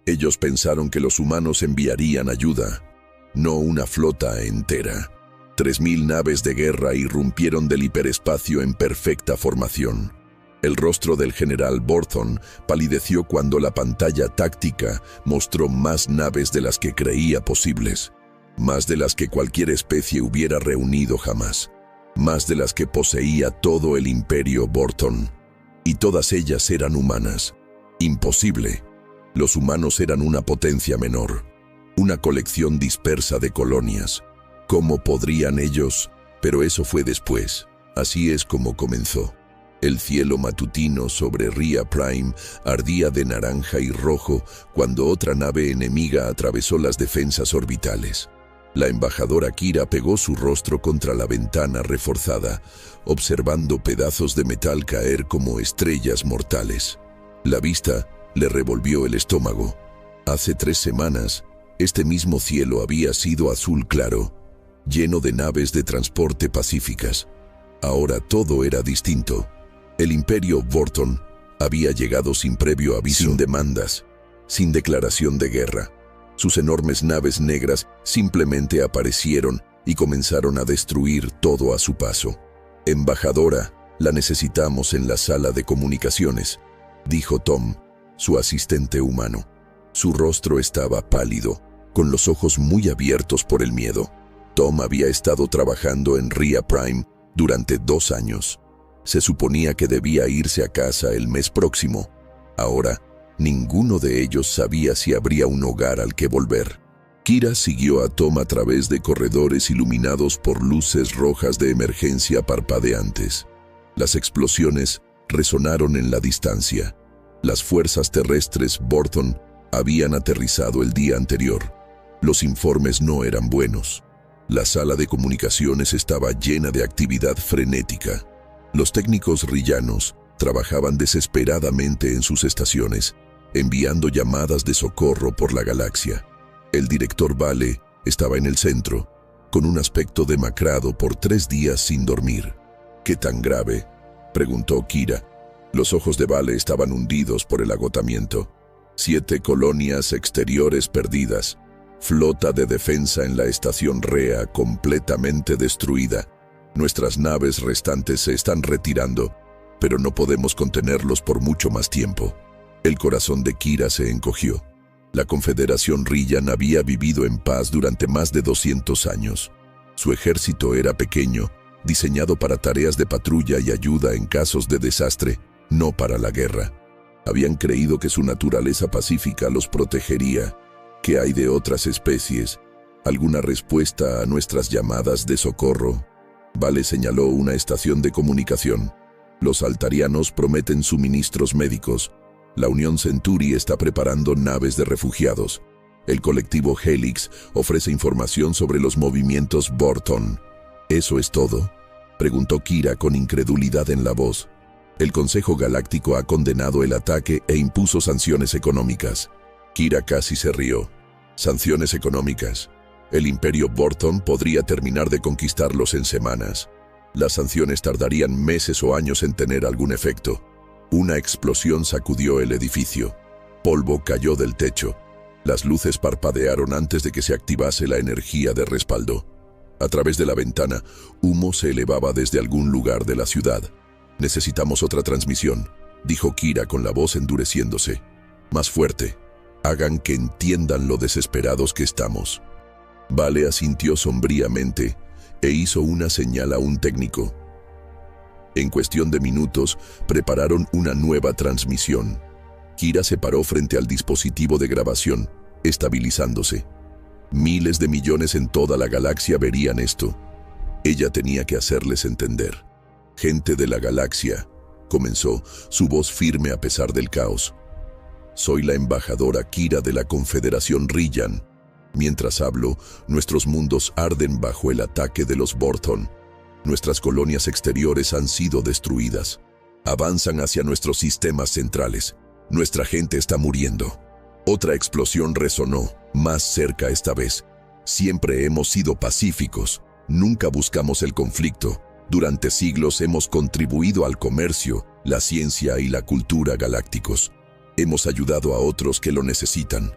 Ellos pensaron que los humanos enviarían ayuda, no una flota entera. 3000 naves de guerra irrumpieron del hiperespacio en perfecta formación. El rostro del general Borthon palideció cuando la pantalla táctica mostró más naves de las que creía posibles, más de las que cualquier especie hubiera reunido jamás, más de las que poseía todo el imperio Borthon. Y todas ellas eran humanas. Imposible. Los humanos eran una potencia menor, una colección dispersa de colonias. ¿Cómo podrían ellos? Pero eso fue después. Así es como comenzó. El cielo matutino sobre Rhea Prime ardía de naranja y rojo cuando otra nave enemiga atravesó las defensas orbitales. La embajadora Kira pegó su rostro contra la ventana reforzada, observando pedazos de metal caer como estrellas mortales. La vista le revolvió el estómago. Hace 3 semanas, este mismo cielo había sido azul claro, lleno de naves de transporte pacíficas. Ahora todo era distinto. El imperio Borthon había llegado sin previo aviso, sin demandas, sin declaración de guerra. Sus enormes naves negras simplemente aparecieron y comenzaron a destruir todo a su paso. «Embajadora, la necesitamos en la sala de comunicaciones», dijo Tom, su asistente humano. Su rostro estaba pálido, con los ojos muy abiertos por el miedo. Tom había estado trabajando en Rhea Prime durante 2 años. Se suponía que debía irse a casa el mes próximo. Ahora, ninguno de ellos sabía si habría un hogar al que volver. Kira siguió a Tom a través de corredores iluminados por luces rojas de emergencia parpadeantes. Las explosiones resonaron en la distancia. Las fuerzas terrestres Borthon habían aterrizado el día anterior. Los informes no eran buenos. La sala de comunicaciones estaba llena de actividad frenética. Los técnicos rillanos trabajaban desesperadamente en sus estaciones, enviando llamadas de socorro por la galaxia. El director Vale estaba en el centro, con un aspecto demacrado por 3 días sin dormir. «¿Qué tan grave?», preguntó Kira. Los ojos de Vale estaban hundidos por el agotamiento. 7 colonias exteriores perdidas, flota de defensa en la estación Rhea completamente destruida. Nuestras naves restantes se están retirando, pero no podemos contenerlos por mucho más tiempo. El corazón de Kira se encogió. La Confederación Rillan había vivido en paz durante más de 200 años. Su ejército era pequeño, diseñado para tareas de patrulla y ayuda en casos de desastre, no para la guerra. Habían creído que su naturaleza pacífica los protegería. ¿Qué hay de otras especies? ¿Alguna respuesta a nuestras llamadas de socorro? Vale señaló una estación de comunicación. Los altarianos prometen suministros médicos. La Unión Centuri está preparando naves de refugiados. El colectivo Helix ofrece información sobre los movimientos Borthon. ¿Eso es todo?, preguntó Kira con incredulidad en la voz. El Consejo Galáctico ha condenado el ataque e impuso sanciones económicas. Kira casi se rió. ¿Sanciones económicas? El imperio Borthon podría terminar de conquistarlos en semanas. Las sanciones tardarían meses o años en tener algún efecto. Una explosión sacudió el edificio. Polvo cayó del techo. Las luces parpadearon antes de que se activase la energía de respaldo. A través de la ventana, humo se elevaba desde algún lugar de la ciudad. «Necesitamos otra transmisión», dijo Kira con la voz endureciéndose. «Más fuerte. Hagan que entiendan lo desesperados que estamos». Vale asintió sombríamente e hizo una señal a un técnico. En cuestión de minutos, prepararon una nueva transmisión. Kira se paró frente al dispositivo de grabación, estabilizándose. Miles de millones en toda la galaxia verían esto. Ella tenía que hacerles entender. «Gente de la galaxia», comenzó, su voz firme a pesar del caos. «Soy la embajadora Kira de la Confederación Rillan. Mientras hablo, nuestros mundos arden bajo el ataque de los Borthon. Nuestras colonias exteriores han sido destruidas. Avanzan hacia nuestros sistemas centrales. Nuestra gente está muriendo». Otra explosión resonó, más cerca esta vez. «Siempre hemos sido pacíficos. Nunca buscamos el conflicto. Durante siglos hemos contribuido al comercio, la ciencia y la cultura galácticos. Hemos ayudado a otros que lo necesitan.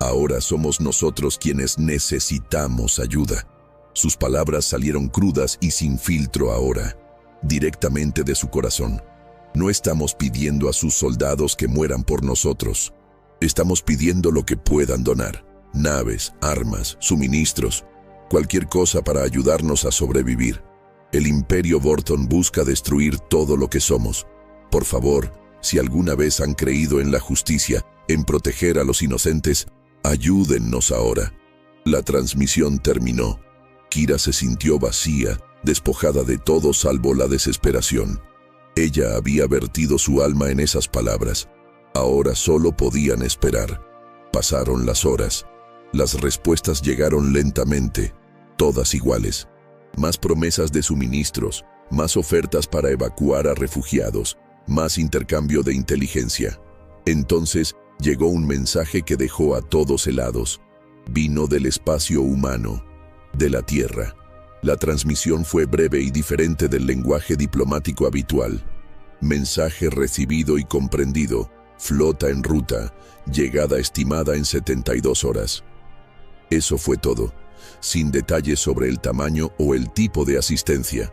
Ahora somos nosotros quienes necesitamos ayuda. Sus palabras salieron crudas y sin filtro ahora, directamente de su corazón. No estamos pidiendo a sus soldados que mueran por nosotros. Estamos pidiendo lo que puedan donar: naves, armas, suministros, cualquier cosa para ayudarnos a sobrevivir. El Imperio Vorton busca destruir todo lo que somos. Por favor, si alguna vez han creído en la justicia, en proteger a los inocentes, ayúdennos ahora. La transmisión terminó. Kira se sintió vacía, despojada de todo salvo la desesperación. Ella había vertido su alma en esas palabras. Ahora solo podían esperar. Pasaron las horas. Las respuestas llegaron lentamente, todas iguales. Más promesas de suministros, más ofertas para evacuar a refugiados, más intercambio de inteligencia. Entonces llegó un mensaje que dejó a todos helados. Vino del espacio humano, de la Tierra. La transmisión fue breve y diferente del lenguaje diplomático habitual. Mensaje recibido y comprendido. Flota en ruta. Llegada estimada en 72 horas. Eso fue todo, sin detalles sobre el tamaño o el tipo de asistencia.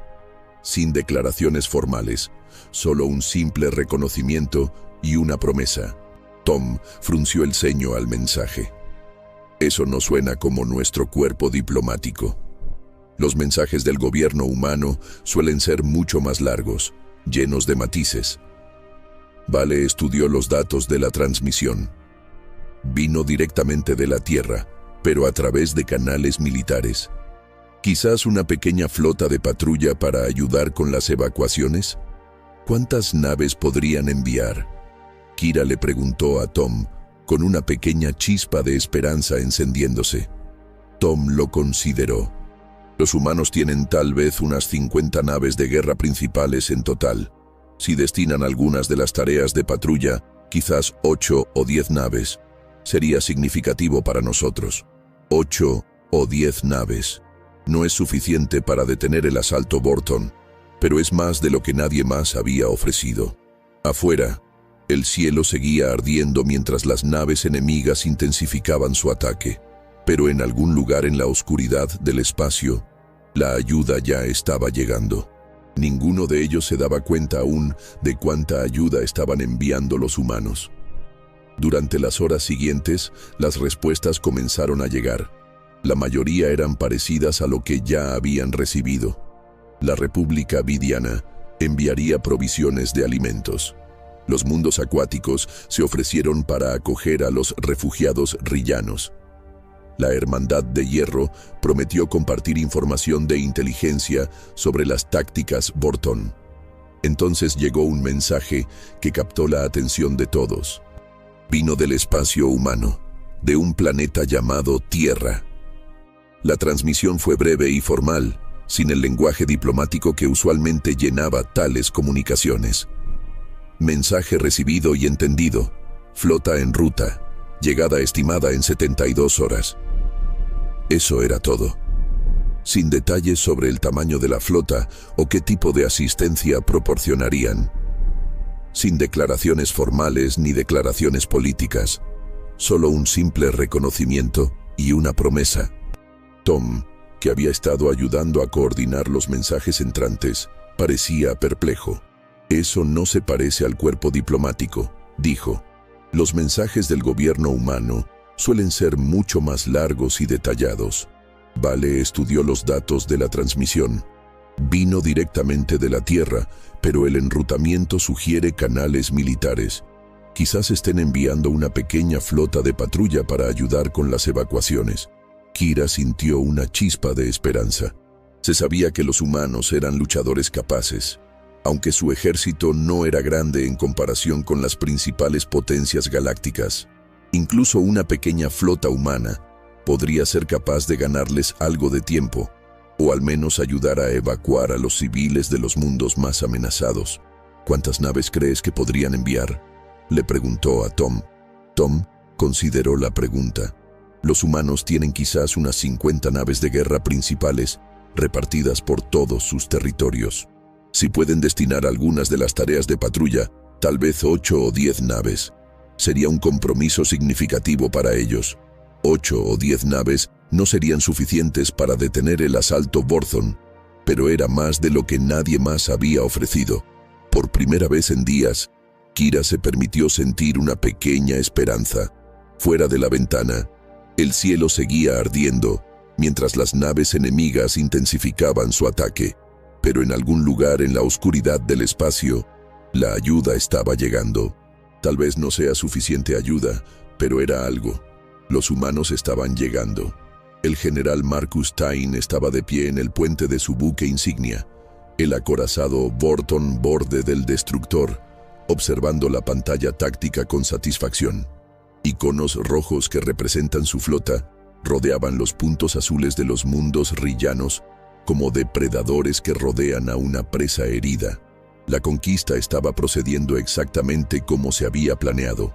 Sin declaraciones formales, solo un simple reconocimiento y una promesa. Tom frunció el ceño al mensaje. Eso no suena como nuestro cuerpo diplomático. Los mensajes del gobierno humano suelen ser mucho más largos, llenos de matices. Vale estudió los datos de la transmisión. Vino directamente de la Tierra, pero a través de canales militares. Quizás una pequeña flota de patrulla para ayudar con las evacuaciones. ¿Cuántas naves podrían enviar? Kira le preguntó a Tom, con una pequeña chispa de esperanza encendiéndose. Tom lo consideró. Los humanos tienen tal vez unas 50 naves de guerra principales en total. Si destinan algunas de las tareas de patrulla, quizás 8 o 10 naves. Sería significativo para nosotros. 8 o 10 naves. No es suficiente para detener el asalto Vorton, pero es más de lo que nadie más había ofrecido. Afuera, el cielo seguía ardiendo mientras las naves enemigas intensificaban su ataque. Pero en algún lugar en la oscuridad del espacio, la ayuda ya estaba llegando. Ninguno de ellos se daba cuenta aún de cuánta ayuda estaban enviando los humanos. Durante las horas siguientes, las respuestas comenzaron a llegar. La mayoría eran parecidas a lo que ya habían recibido. La República Vidiana enviaría provisiones de alimentos. Los mundos acuáticos se ofrecieron para acoger a los refugiados rillanos. La Hermandad de Hierro prometió compartir información de inteligencia sobre las tácticas Vorton. Entonces llegó un mensaje que captó la atención de todos. Vino del espacio humano, de un planeta llamado Tierra. La transmisión fue breve y formal, sin el lenguaje diplomático que usualmente llenaba tales comunicaciones. Mensaje recibido y entendido. Flota en ruta. Llegada estimada en 72 horas. Eso era todo. Sin detalles sobre el tamaño de la flota o qué tipo de asistencia proporcionarían. Sin declaraciones formales ni declaraciones políticas. Solo un simple reconocimiento y una promesa. Tom, que había estado ayudando a coordinar los mensajes entrantes, parecía perplejo. Eso no se parece al cuerpo diplomático, dijo. Los mensajes del gobierno humano suelen ser mucho más largos y detallados. Vale estudió los datos de la transmisión. Vino directamente de la Tierra, pero el enrutamiento sugiere canales militares. Quizás estén enviando una pequeña flota de patrulla para ayudar con las evacuaciones. Kira sintió una chispa de esperanza. Se sabía que los humanos eran luchadores capaces, aunque su ejército no era grande en comparación con las principales potencias galácticas. Incluso una pequeña flota humana podría ser capaz de ganarles algo de tiempo, o al menos ayudar a evacuar a los civiles de los mundos más amenazados. ¿Cuántas naves crees que podrían enviar?, le preguntó a Tom. Tom consideró la pregunta. Los humanos tienen quizás unas 50 naves de guerra principales repartidas por todos sus territorios. Si pueden destinar algunas de las tareas de patrulla, tal vez 8 o 10 naves. Sería un compromiso significativo para ellos. 8 o 10 naves no serían suficientes para detener el asalto Borthon, pero era más de lo que nadie más había ofrecido. Por primera vez en días, Kira se permitió sentir una pequeña esperanza. Fuera de la ventana, el cielo seguía ardiendo, mientras las naves enemigas intensificaban su ataque. Pero en algún lugar en la oscuridad del espacio, la ayuda estaba llegando. Tal vez no sea suficiente ayuda, pero era algo. Los humanos estaban llegando. El general Marcus Tain estaba de pie en el puente de su buque insignia, el acorazado Borthon borde del destructor, observando la pantalla táctica con satisfacción. Iconos rojos que representan su flota rodeaban los puntos azules de los mundos rillanos como depredadores que rodean a una presa herida. La conquista estaba procediendo exactamente como se había planeado.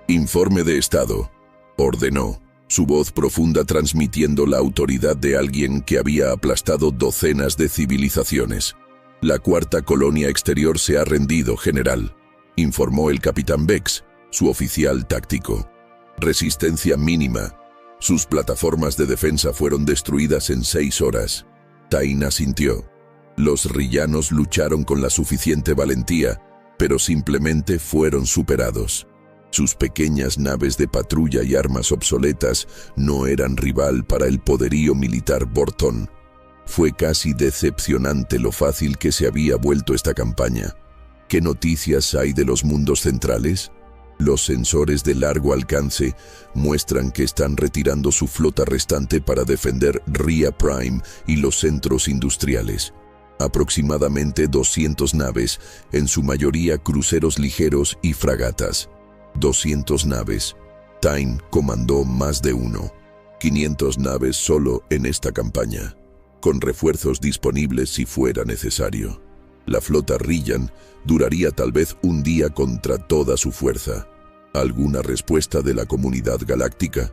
«Informe de estado», ordenó, su voz profunda transmitiendo la autoridad de alguien que había aplastado docenas de civilizaciones. «La cuarta colonia exterior se ha rendido, general», informó el capitán Vex, su oficial táctico. «Resistencia mínima. Sus plataformas de defensa fueron destruidas en 6 horas». Tain asintió. Los rillanos lucharon con la suficiente valentía, pero simplemente fueron superados. Sus pequeñas naves de patrulla y armas obsoletas no eran rival para el poderío militar Borthon. Fue casi decepcionante lo fácil que se había vuelto esta campaña. ¿Qué noticias hay de los mundos centrales? Los sensores de largo alcance muestran que están retirando su flota restante para defender Ria Prime y los centros industriales. Aproximadamente 200 naves, en su mayoría cruceros ligeros y fragatas. 200 naves. Tain comandó más de uno. 500 naves solo en esta campaña, con refuerzos disponibles si fuera necesario. La flota Rillan duraría tal vez un día contra toda su fuerza. ¿Alguna respuesta de la comunidad galáctica?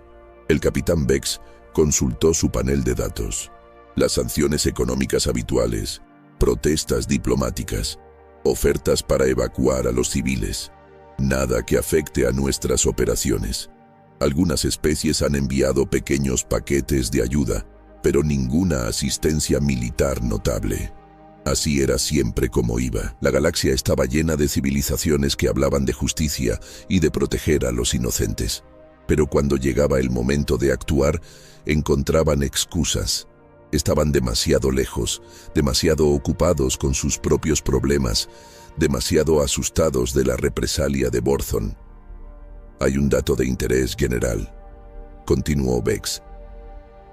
El capitán Vex consultó su panel de datos. Las sanciones económicas habituales, protestas diplomáticas, ofertas para evacuar a los civiles. Nada que afecte a nuestras operaciones. Algunas especies han enviado pequeños paquetes de ayuda, pero ninguna asistencia militar notable. Así era siempre como iba. La galaxia estaba llena de civilizaciones que hablaban de justicia y de proteger a los inocentes. Pero cuando llegaba el momento de actuar, encontraban excusas. Estaban demasiado lejos, demasiado ocupados con sus propios problemas, demasiado asustados de la represalia de Borthon. «Hay un dato de interés, general», continuó Vex.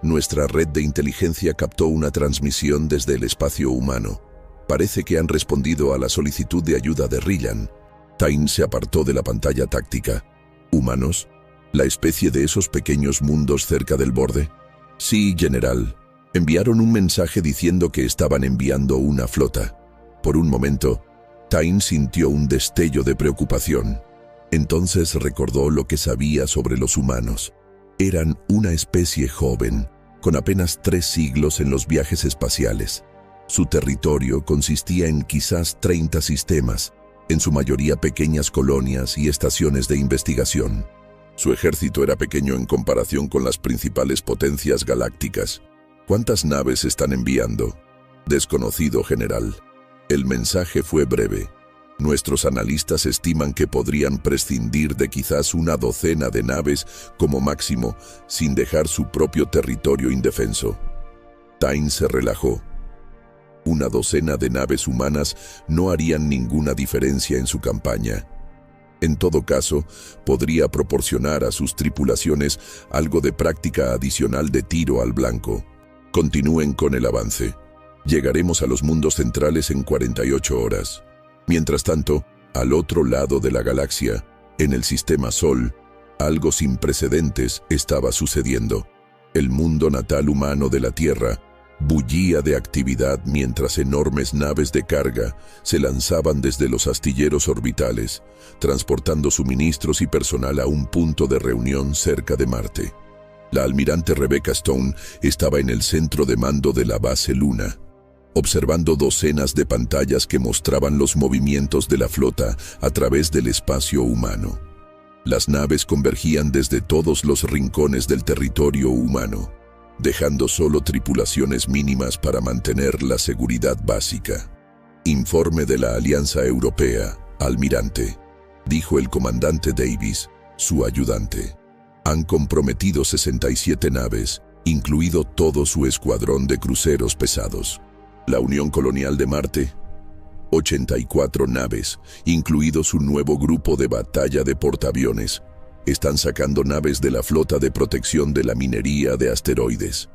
«Nuestra red de inteligencia captó una transmisión desde el espacio humano. Parece que han respondido a la solicitud de ayuda de Rillan». Tain se apartó de la pantalla táctica. «¿Humanos? ¿La especie de esos pequeños mundos cerca del borde?» «Sí, general. Enviaron un mensaje diciendo que estaban enviando una flota». Por un momento, Tain sintió un destello de preocupación. Entonces recordó lo que sabía sobre los humanos. Eran una especie joven, con apenas 3 siglos en los viajes espaciales. Su territorio consistía en quizás 30 sistemas, en su mayoría pequeñas colonias y estaciones de investigación. Su ejército era pequeño en comparación con las principales potencias galácticas. «¿Cuántas naves están enviando?» «Desconocido, general». El mensaje fue breve. «Nuestros analistas estiman que podrían prescindir de quizás una docena de naves como máximo, sin dejar su propio territorio indefenso». Tain se relajó. Una docena de naves humanas no harían ninguna diferencia en su campaña. En todo caso, podría proporcionar a sus tripulaciones algo de práctica adicional de tiro al blanco. Continúen con el avance. Llegaremos a los mundos centrales en 48 horas. Mientras tanto, al otro lado de la galaxia, en el sistema Sol, algo sin precedentes estaba sucediendo. El mundo natal humano de la Tierra bullía de actividad mientras enormes naves de carga se lanzaban desde los astilleros orbitales, transportando suministros y personal a un punto de reunión cerca de Marte. La almirante Rebecca Stone estaba en el centro de mando de la base Luna, observando docenas de pantallas que mostraban los movimientos de la flota a través del espacio humano. Las naves convergían desde todos los rincones del territorio humano, dejando solo tripulaciones mínimas para mantener la seguridad básica. Informe de la Alianza Europea, almirante, dijo el comandante Davis, su ayudante. Han comprometido 67 naves, incluido todo su escuadrón de cruceros pesados. La Unión Colonial de Marte, 84 naves, incluido su nuevo grupo de batalla de portaaviones, están sacando naves de la flota de protección de la minería de asteroides.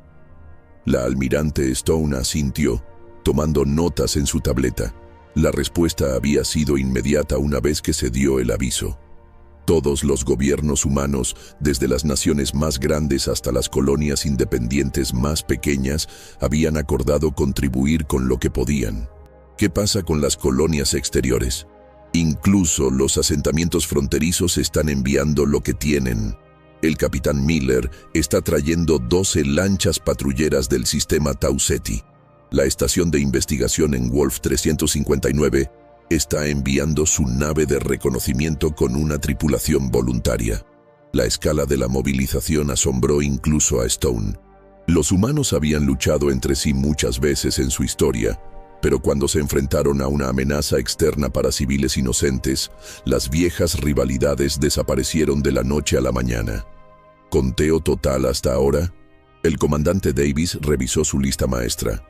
La almirante Stone asintió, tomando notas en su tableta. La respuesta había sido inmediata una vez que se dio el aviso. Todos los gobiernos humanos, desde las naciones más grandes hasta las colonias independientes más pequeñas, habían acordado contribuir con lo que podían. ¿Qué pasa con las colonias exteriores? Incluso los asentamientos fronterizos están enviando lo que tienen. El capitán Miller está trayendo 12 lanchas patrulleras del sistema Tau Ceti. La estación de investigación en Wolf 359 está enviando su nave de reconocimiento con una tripulación voluntaria. La escala de la movilización asombró incluso a Stone. Los humanos habían luchado entre sí muchas veces en su historia, pero cuando se enfrentaron a una amenaza externa para civiles inocentes, las viejas rivalidades desaparecieron de la noche a la mañana. ¿Conteo total hasta ahora? El comandante Davis revisó su lista maestra.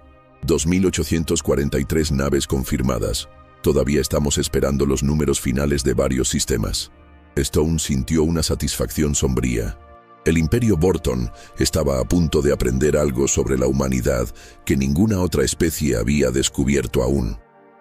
2.843 naves confirmadas. Todavía estamos esperando los números finales de varios sistemas. Stone sintió una satisfacción sombría. El Imperio Borton estaba a punto de aprender algo sobre la humanidad que ninguna otra especie había descubierto aún.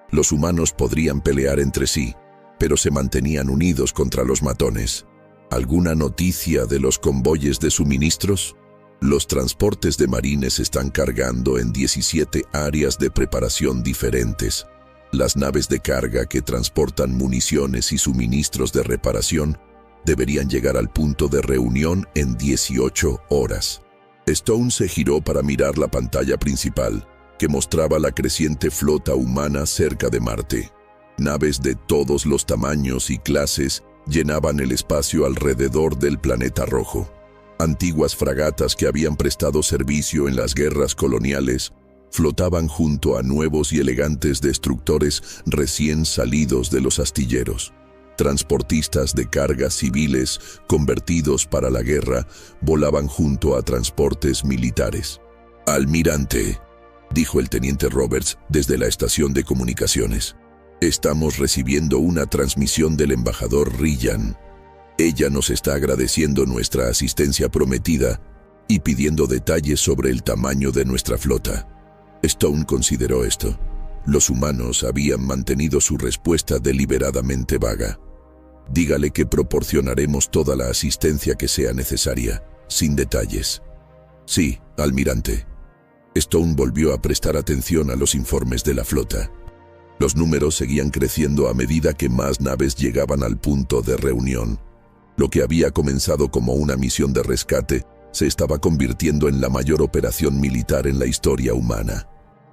Los humanos podrían pelear entre sí, pero se mantenían unidos contra los matones. ¿Alguna noticia de los convoyes de suministros? Los transportes de marines están cargando en 17 áreas de preparación diferentes. Las naves de carga que transportan municiones y suministros de reparación deberían llegar al punto de reunión en 18 horas. Stone se giró para mirar la pantalla principal, que mostraba la creciente flota humana cerca de Marte. Naves de todos los tamaños y clases llenaban el espacio alrededor del planeta rojo. Antiguas fragatas que habían prestado servicio en las guerras coloniales flotaban junto a nuevos y elegantes destructores recién salidos de los astilleros. Transportistas de cargas civiles convertidos para la guerra volaban junto a transportes militares. «Almirante», dijo el teniente Roberts desde la estación de comunicaciones, «estamos recibiendo una transmisión del embajador Ryan. Ella nos está agradeciendo nuestra asistencia prometida y pidiendo detalles sobre el tamaño de nuestra flota». Stone consideró esto. Los humanos habían mantenido su respuesta deliberadamente vaga. «Dígale que proporcionaremos toda la asistencia que sea necesaria, sin detalles». «Sí, almirante». Stone volvió a prestar atención a los informes de la flota. Los números seguían creciendo a medida que más naves llegaban al punto de reunión. Lo que había comenzado como una misión de rescate se estaba convirtiendo en la mayor operación militar en la historia humana.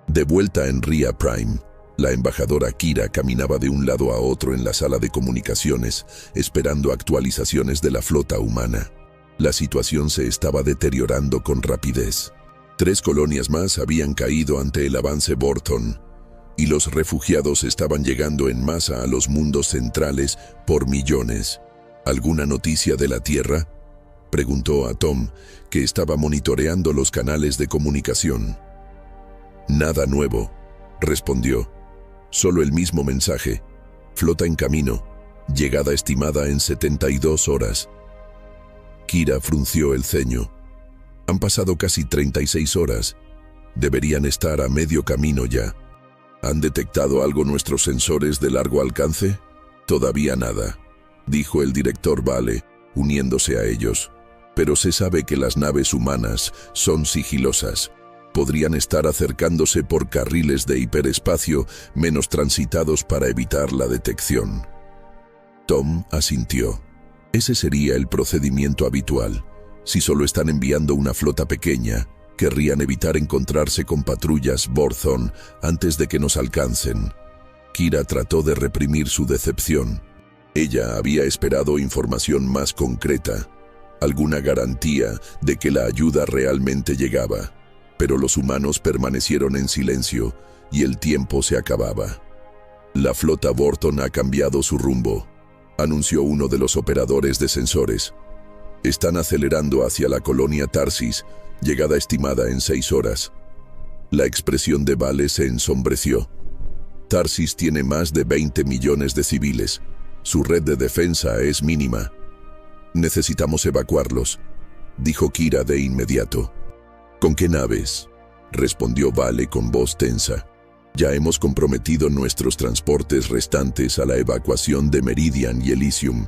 De vuelta en Ria Prime, la embajadora Kira caminaba de un lado a otro en la sala de comunicaciones, esperando actualizaciones de la flota humana. La situación se estaba deteriorando con rapidez. 3 colonias más habían caído ante el avance Borton, y los refugiados estaban llegando en masa a los mundos centrales por millones. ¿Alguna noticia de la Tierra?, preguntó a Tom, que estaba monitoreando los canales de comunicación. «Nada nuevo», respondió. «Solo el mismo mensaje. Flota en camino. Llegada estimada en 72 horas». Kira frunció el ceño. «Han pasado casi 36 horas. Deberían estar a medio camino ya». «¿Han detectado algo nuestros sensores de largo alcance?» «Todavía nada», dijo el director Vale, uniéndose a ellos. «Pero se sabe que las naves humanas son sigilosas. Podrían estar acercándose por carriles de hiperespacio menos transitados para evitar la detección». Tom asintió. Ese sería el procedimiento habitual. Si solo están enviando una flota pequeña, querrían evitar encontrarse con patrullas Borton antes de que nos alcancen. Kira trató de reprimir su decepción. Ella había esperado información más concreta, alguna garantía de que la ayuda realmente llegaba, pero los humanos permanecieron en silencio y el tiempo se acababa. La flota Vorton ha cambiado su rumbo, anunció uno de los operadores de sensores. Están acelerando hacia la colonia Tarsis, llegada estimada en 6 horas. La expresión de Vale se ensombreció. Tarsis tiene más de 20 millones de civiles. Su red de defensa es mínima. Necesitamos evacuarlos, dijo Kira de inmediato. ¿Con qué naves?, respondió Vale con voz tensa. Ya hemos comprometido nuestros transportes restantes a la evacuación de Meridian y Elysium.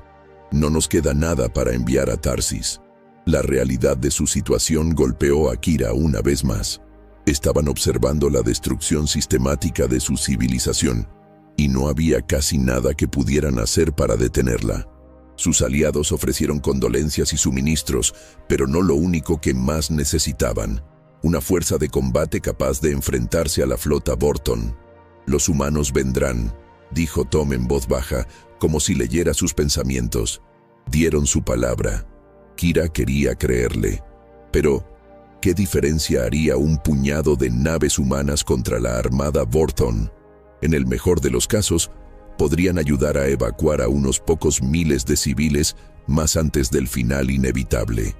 No nos queda nada para enviar a Tarsis. La realidad de su situación golpeó a Kira una vez más. Estaban observando la destrucción sistemática de su civilización, y no había casi nada que pudieran hacer para detenerla. Sus aliados ofrecieron condolencias y suministros, pero no lo único que más necesitaban: una fuerza de combate capaz de enfrentarse a la flota Vorton. Los humanos vendrán, dijo Tom en voz baja, como si leyera sus pensamientos. Dieron su palabra. Kira quería creerle. Pero, ¿qué diferencia haría un puñado de naves humanas contra la armada Vorton? En el mejor de los casos, podrían ayudar a evacuar a unos pocos miles de civiles más antes del final inevitable.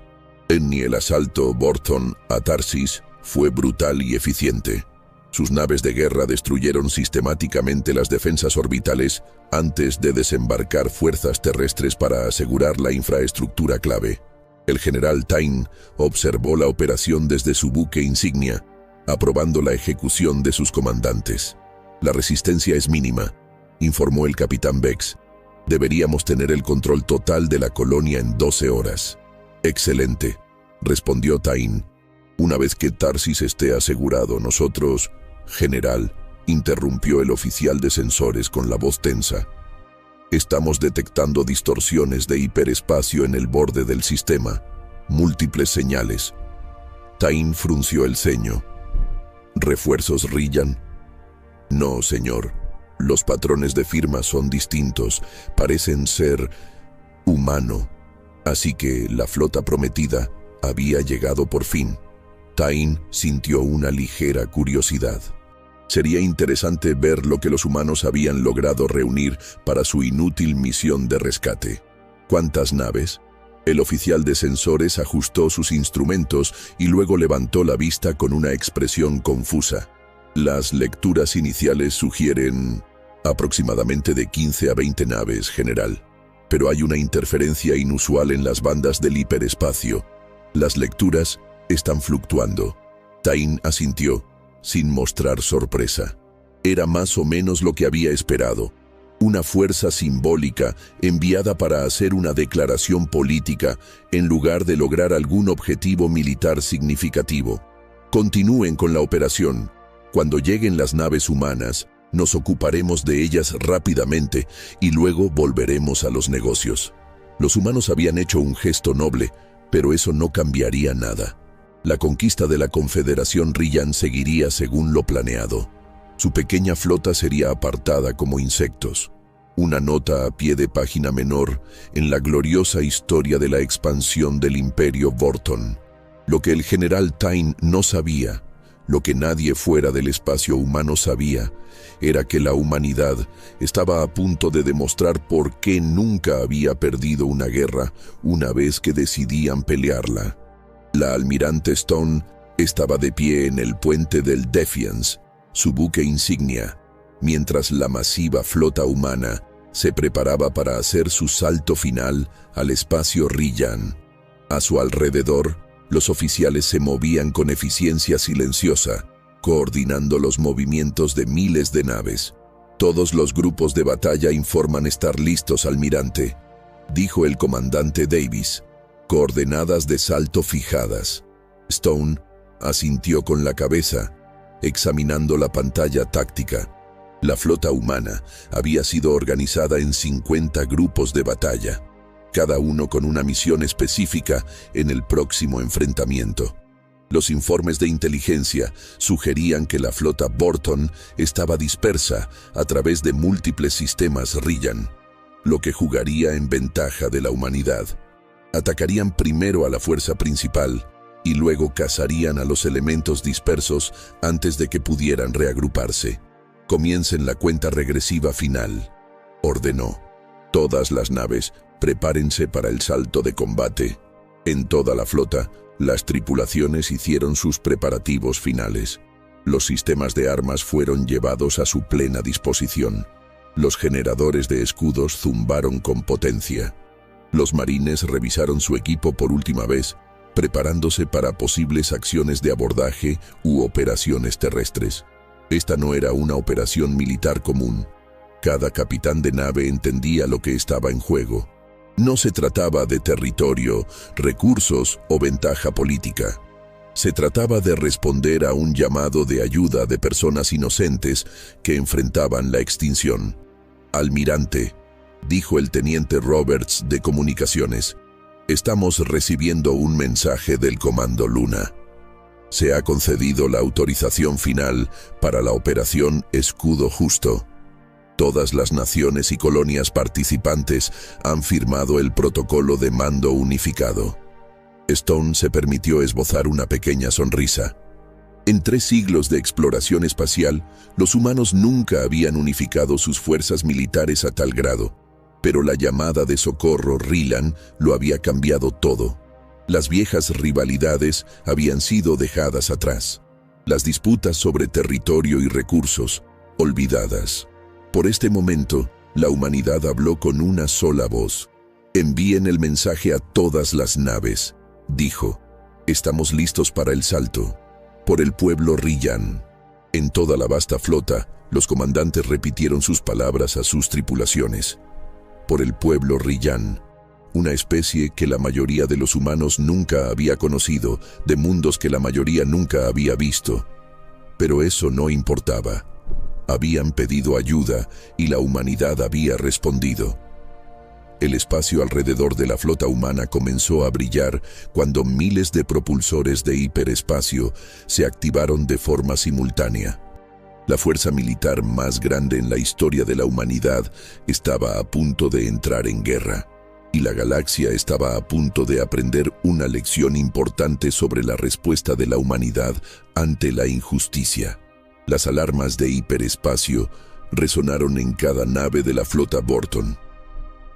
Ni el asalto Vorton a Tarsis fue brutal y eficiente. Sus naves de guerra destruyeron sistemáticamente las defensas orbitales antes de desembarcar fuerzas terrestres para asegurar la infraestructura clave. El general Tain observó la operación desde su buque insignia, aprobando la ejecución de sus comandantes. La resistencia es mínima, informó el capitán Vex. Deberíamos tener el control total de la colonia en 12 horas. Excelente, respondió Tain. Una vez que Tarsis esté asegurado, nosotros... General, interrumpió el oficial de sensores con la voz tensa. Estamos detectando distorsiones de hiperespacio en el borde del sistema. Múltiples señales. Tain frunció el ceño. ¿Refuerzos Rillan? No, señor. Los patrones de firma son distintos. Parecen ser humano. Así que la flota prometida había llegado por fin. Tain sintió una ligera curiosidad. Sería interesante ver lo que los humanos habían logrado reunir para su inútil misión de rescate. ¿Cuántas naves? El oficial de sensores ajustó sus instrumentos y luego levantó la vista con una expresión confusa. Las lecturas iniciales sugieren aproximadamente de 15 a 20 naves, general. Pero hay una interferencia inusual en las bandas del hiperespacio. Las lecturas están fluctuando. Tain asintió, sin mostrar sorpresa. Era más o menos lo que había esperado. Una fuerza simbólica enviada para hacer una declaración política en lugar de lograr algún objetivo militar significativo. Continúen con la operación. Cuando lleguen las naves humanas, nos ocuparemos de ellas rápidamente y luego volveremos a los negocios. Los humanos habían hecho un gesto noble, pero eso no cambiaría nada. La conquista de la Confederación Rillan seguiría según lo planeado. Su pequeña flota sería apartada como insectos. Una nota a pie de página menor en la gloriosa historia de la expansión del Imperio Vorton. Lo que el general Tain no sabía, lo que nadie fuera del espacio humano sabía, era que la humanidad estaba a punto de demostrar por qué nunca había perdido una guerra una vez que decidían pelearla. La almirante Stone estaba de pie en el puente del Defiance, su buque insignia, mientras la masiva flota humana se preparaba para hacer su salto final al espacio Rillan. A su alrededor, los oficiales se movían con eficiencia silenciosa, coordinando los movimientos de miles de naves. Todos los grupos de batalla informan estar listos, almirante, dijo el comandante Davis. Coordenadas de salto fijadas. Stone asintió con la cabeza, examinando la pantalla táctica. La flota humana había sido organizada en 50 grupos de batalla, cada uno con una misión específica en el próximo enfrentamiento. Los informes de inteligencia sugerían que la flota Vorton estaba dispersa a través de múltiples sistemas Rillan. lo que jugaría en ventaja de la humanidad. Atacarían primero a la fuerza principal y luego cazarían a los elementos dispersos antes de que pudieran reagruparse. Comiencen la cuenta regresiva final, ordenó. Todas las naves, prepárense para el salto de combate. En toda la flota, las tripulaciones hicieron sus preparativos finales. Los sistemas de armas fueron llevados a su plena disposición. Los generadores de escudos zumbaron con potencia. Los marines revisaron su equipo por última vez, preparándose para posibles acciones de abordaje u operaciones terrestres. Esta no era una operación militar común. Cada capitán de nave entendía lo que estaba en juego. No se trataba de territorio, recursos o ventaja política. Se trataba de responder a un llamado de ayuda de personas inocentes que enfrentaban la extinción. «Almirante», dijo el teniente Roberts de Comunicaciones, «estamos recibiendo un mensaje del Comando Luna. Se ha concedido la autorización final para la operación Escudo Justo. Todas las naciones y colonias participantes han firmado el protocolo de mando unificado». Stone se permitió esbozar una pequeña sonrisa. En 3 siglos de exploración espacial, los humanos nunca habían unificado sus fuerzas militares a tal grado, pero la llamada de socorro Rilan lo había cambiado todo. Las viejas rivalidades habían sido dejadas atrás. Las disputas sobre territorio y recursos, olvidadas. Por este momento, la humanidad habló con una sola voz. «Envíen el mensaje a todas las naves», dijo. «Estamos listos para el salto. Por el pueblo Riyan». En toda la vasta flota, los comandantes repitieron sus palabras a sus tripulaciones. Por el pueblo Riyan, una especie que la mayoría de los humanos nunca había conocido, de mundos que la mayoría nunca había visto. Pero eso no importaba. Habían pedido ayuda y la humanidad había respondido. El espacio alrededor de la flota humana comenzó a brillar cuando miles de propulsores de hiperespacio se activaron de forma simultánea. La fuerza militar más grande en la historia de la humanidad estaba a punto de entrar en guerra, y la galaxia estaba a punto de aprender una lección importante sobre la respuesta de la humanidad ante la injusticia. Las alarmas de hiperespacio resonaron en cada nave de la flota Borton.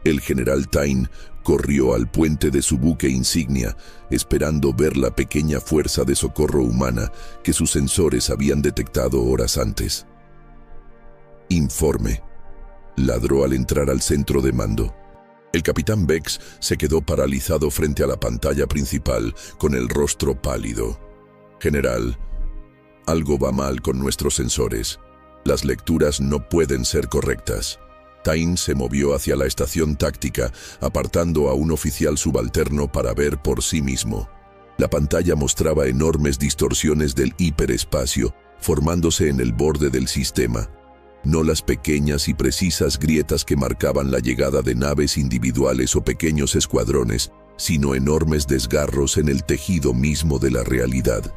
El general Tyne corrió al puente de su buque insignia, esperando ver la pequeña fuerza de socorro humana que sus sensores habían detectado horas antes. «Informe», ladró al entrar al centro de mando. El capitán Bex se quedó paralizado frente a la pantalla principal, con el rostro pálido. «General, algo va mal con nuestros sensores. Las lecturas no pueden ser correctas». Tyne se movió hacia la estación táctica, apartando a un oficial subalterno para ver por sí mismo. La pantalla mostraba enormes distorsiones del hiperespacio, formándose en el borde del sistema. No las pequeñas y precisas grietas que marcaban la llegada de naves individuales o pequeños escuadrones, sino enormes desgarros en el tejido mismo de la realidad.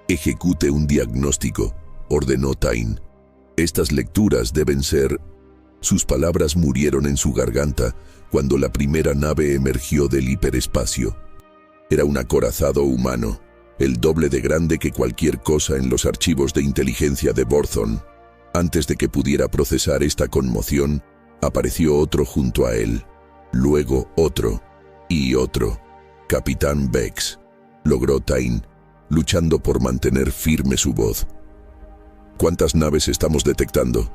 «Ejecute un diagnóstico», ordenó Tyne. «Estas lecturas deben ser...». Sus palabras murieron en su garganta cuando la primera nave emergió del hiperespacio. Era un acorazado humano, el doble de grande que cualquier cosa en los archivos de inteligencia de Borthon. Antes de que pudiera procesar esta conmoción, apareció otro junto a él, luego otro y otro. «Capitán Bex», logró Tyne, luchando por mantener firme su voz. «¿Cuántas naves estamos detectando?»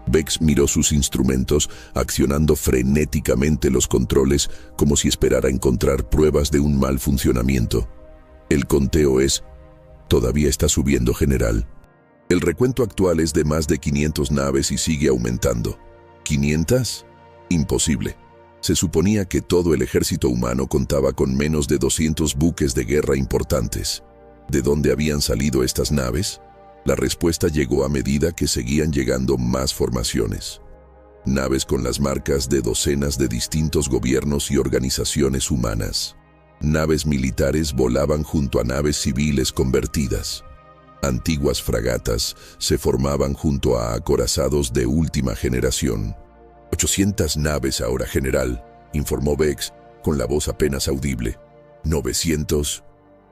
Bex miró sus instrumentos, accionando frenéticamente los controles como si esperara encontrar pruebas de un mal funcionamiento. «El conteo es... Todavía está subiendo, general. El recuento actual es de más de 500 naves y sigue aumentando». ¿500? Imposible. Se suponía que todo el ejército humano contaba con menos de 200 buques de guerra importantes. ¿De dónde habían salido estas naves? La respuesta llegó a medida que seguían llegando más formaciones. Naves con las marcas de docenas de distintos gobiernos y organizaciones humanas. Naves militares volaban junto a naves civiles convertidas. Antiguas fragatas se formaban junto a acorazados de última generación. 800 naves ahora, general, informó Vex, con la voz apenas audible. 900,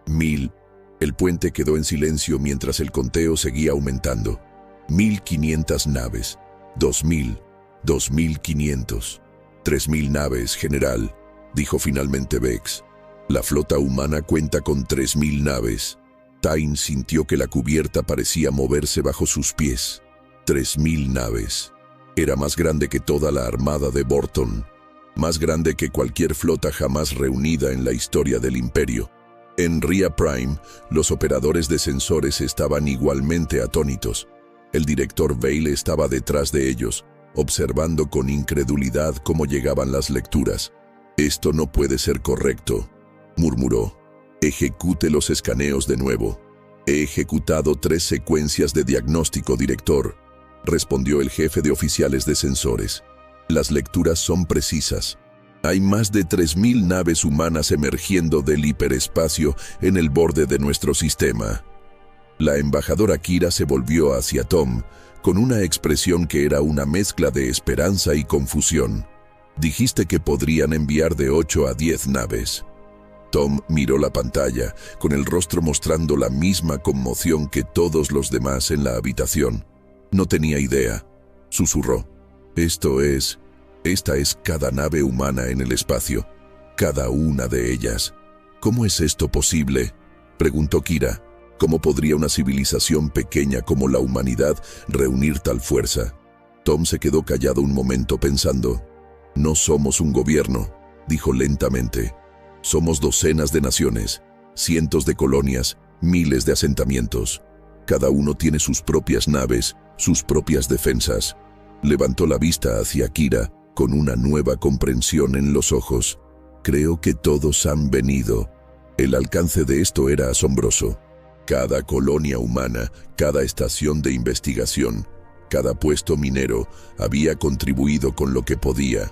1000. El puente quedó en silencio mientras el conteo seguía aumentando. 1500 naves, 2000, 2500, 3000 naves, general, dijo finalmente Vex. La flota humana cuenta con 3000 naves. Tyne sintió que la cubierta parecía moverse bajo sus pies. 3000 naves. Era más grande que toda la armada de Borton, más grande que cualquier flota jamás reunida en la historia del Imperio. En Ria Prime, los operadores de sensores estaban igualmente atónitos. El director Vale estaba detrás de ellos, observando con incredulidad cómo llegaban las lecturas. «Esto no puede ser correcto», murmuró. «Ejecute los escaneos de nuevo». «He ejecutado 3 secuencias de diagnóstico, director», respondió el jefe de oficiales de sensores. «Las lecturas son precisas. Hay más de 3000 naves humanas emergiendo del hiperespacio en el borde de nuestro sistema». La embajadora Kira se volvió hacia Tom, con una expresión que era una mezcla de esperanza y confusión. «Dijiste que podrían enviar de 8 a 10 naves». Tom miró la pantalla, con el rostro mostrando la misma conmoción que todos los demás en la habitación. «No tenía idea», susurró. Esta es cada nave humana en el espacio, cada una de ellas». «¿Cómo es esto posible?», preguntó Kira. «¿Cómo podría una civilización pequeña como la humanidad reunir tal fuerza?». Tom se quedó callado un momento pensando. «No somos un gobierno», dijo lentamente. «Somos docenas de naciones, cientos de colonias, miles de asentamientos. Cada uno tiene sus propias naves, sus propias defensas». Levantó la vista hacia Kira con una nueva comprensión en los ojos. «Creo que todos han venido». El alcance de esto era asombroso. Cada colonia humana, cada estación de investigación, cada puesto minero había contribuido con lo que podía.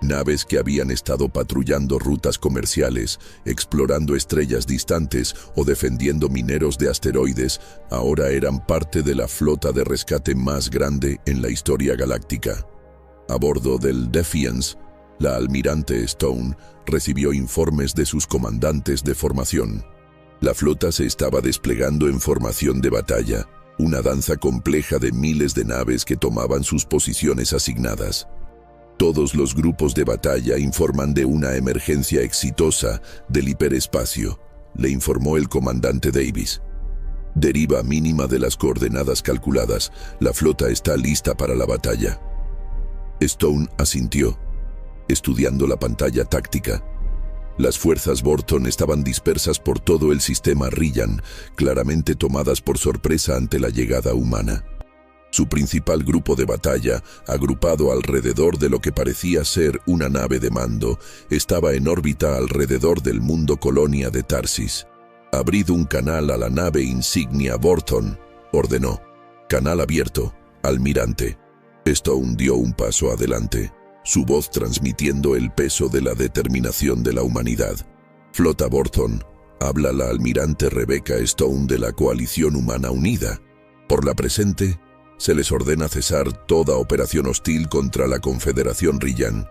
Naves que habían estado patrullando rutas comerciales, explorando estrellas distantes o defendiendo mineros de asteroides, ahora eran parte de la flota de rescate más grande en la historia galáctica. A bordo del Defiance, la almirante Stone recibió informes de sus comandantes de formación. La flota se estaba desplegando en formación de batalla, una danza compleja de miles de naves que tomaban sus posiciones asignadas. «Todos los grupos de batalla informan de una emergencia exitosa del hiperespacio», le informó el comandante Davis. «Deriva mínima de las coordenadas calculadas. La flota está lista para la batalla». Stone asintió, estudiando la pantalla táctica. Las fuerzas Borton estaban dispersas por todo el sistema Ryan, claramente tomadas por sorpresa ante la llegada humana. Su principal grupo de batalla, agrupado alrededor de lo que parecía ser una nave de mando, estaba en órbita alrededor del mundo colonia de Tarsis. «Abrid un canal a la nave insignia Borton», ordenó. «Canal abierto, almirante». Stone dio un paso adelante, su voz transmitiendo el peso de la determinación de la humanidad. «Flota Borton», habla la almirante Rebecca Stone de la Coalición Humana Unida. «Por la presente, se les ordena cesar toda operación hostil contra la Confederación Ryan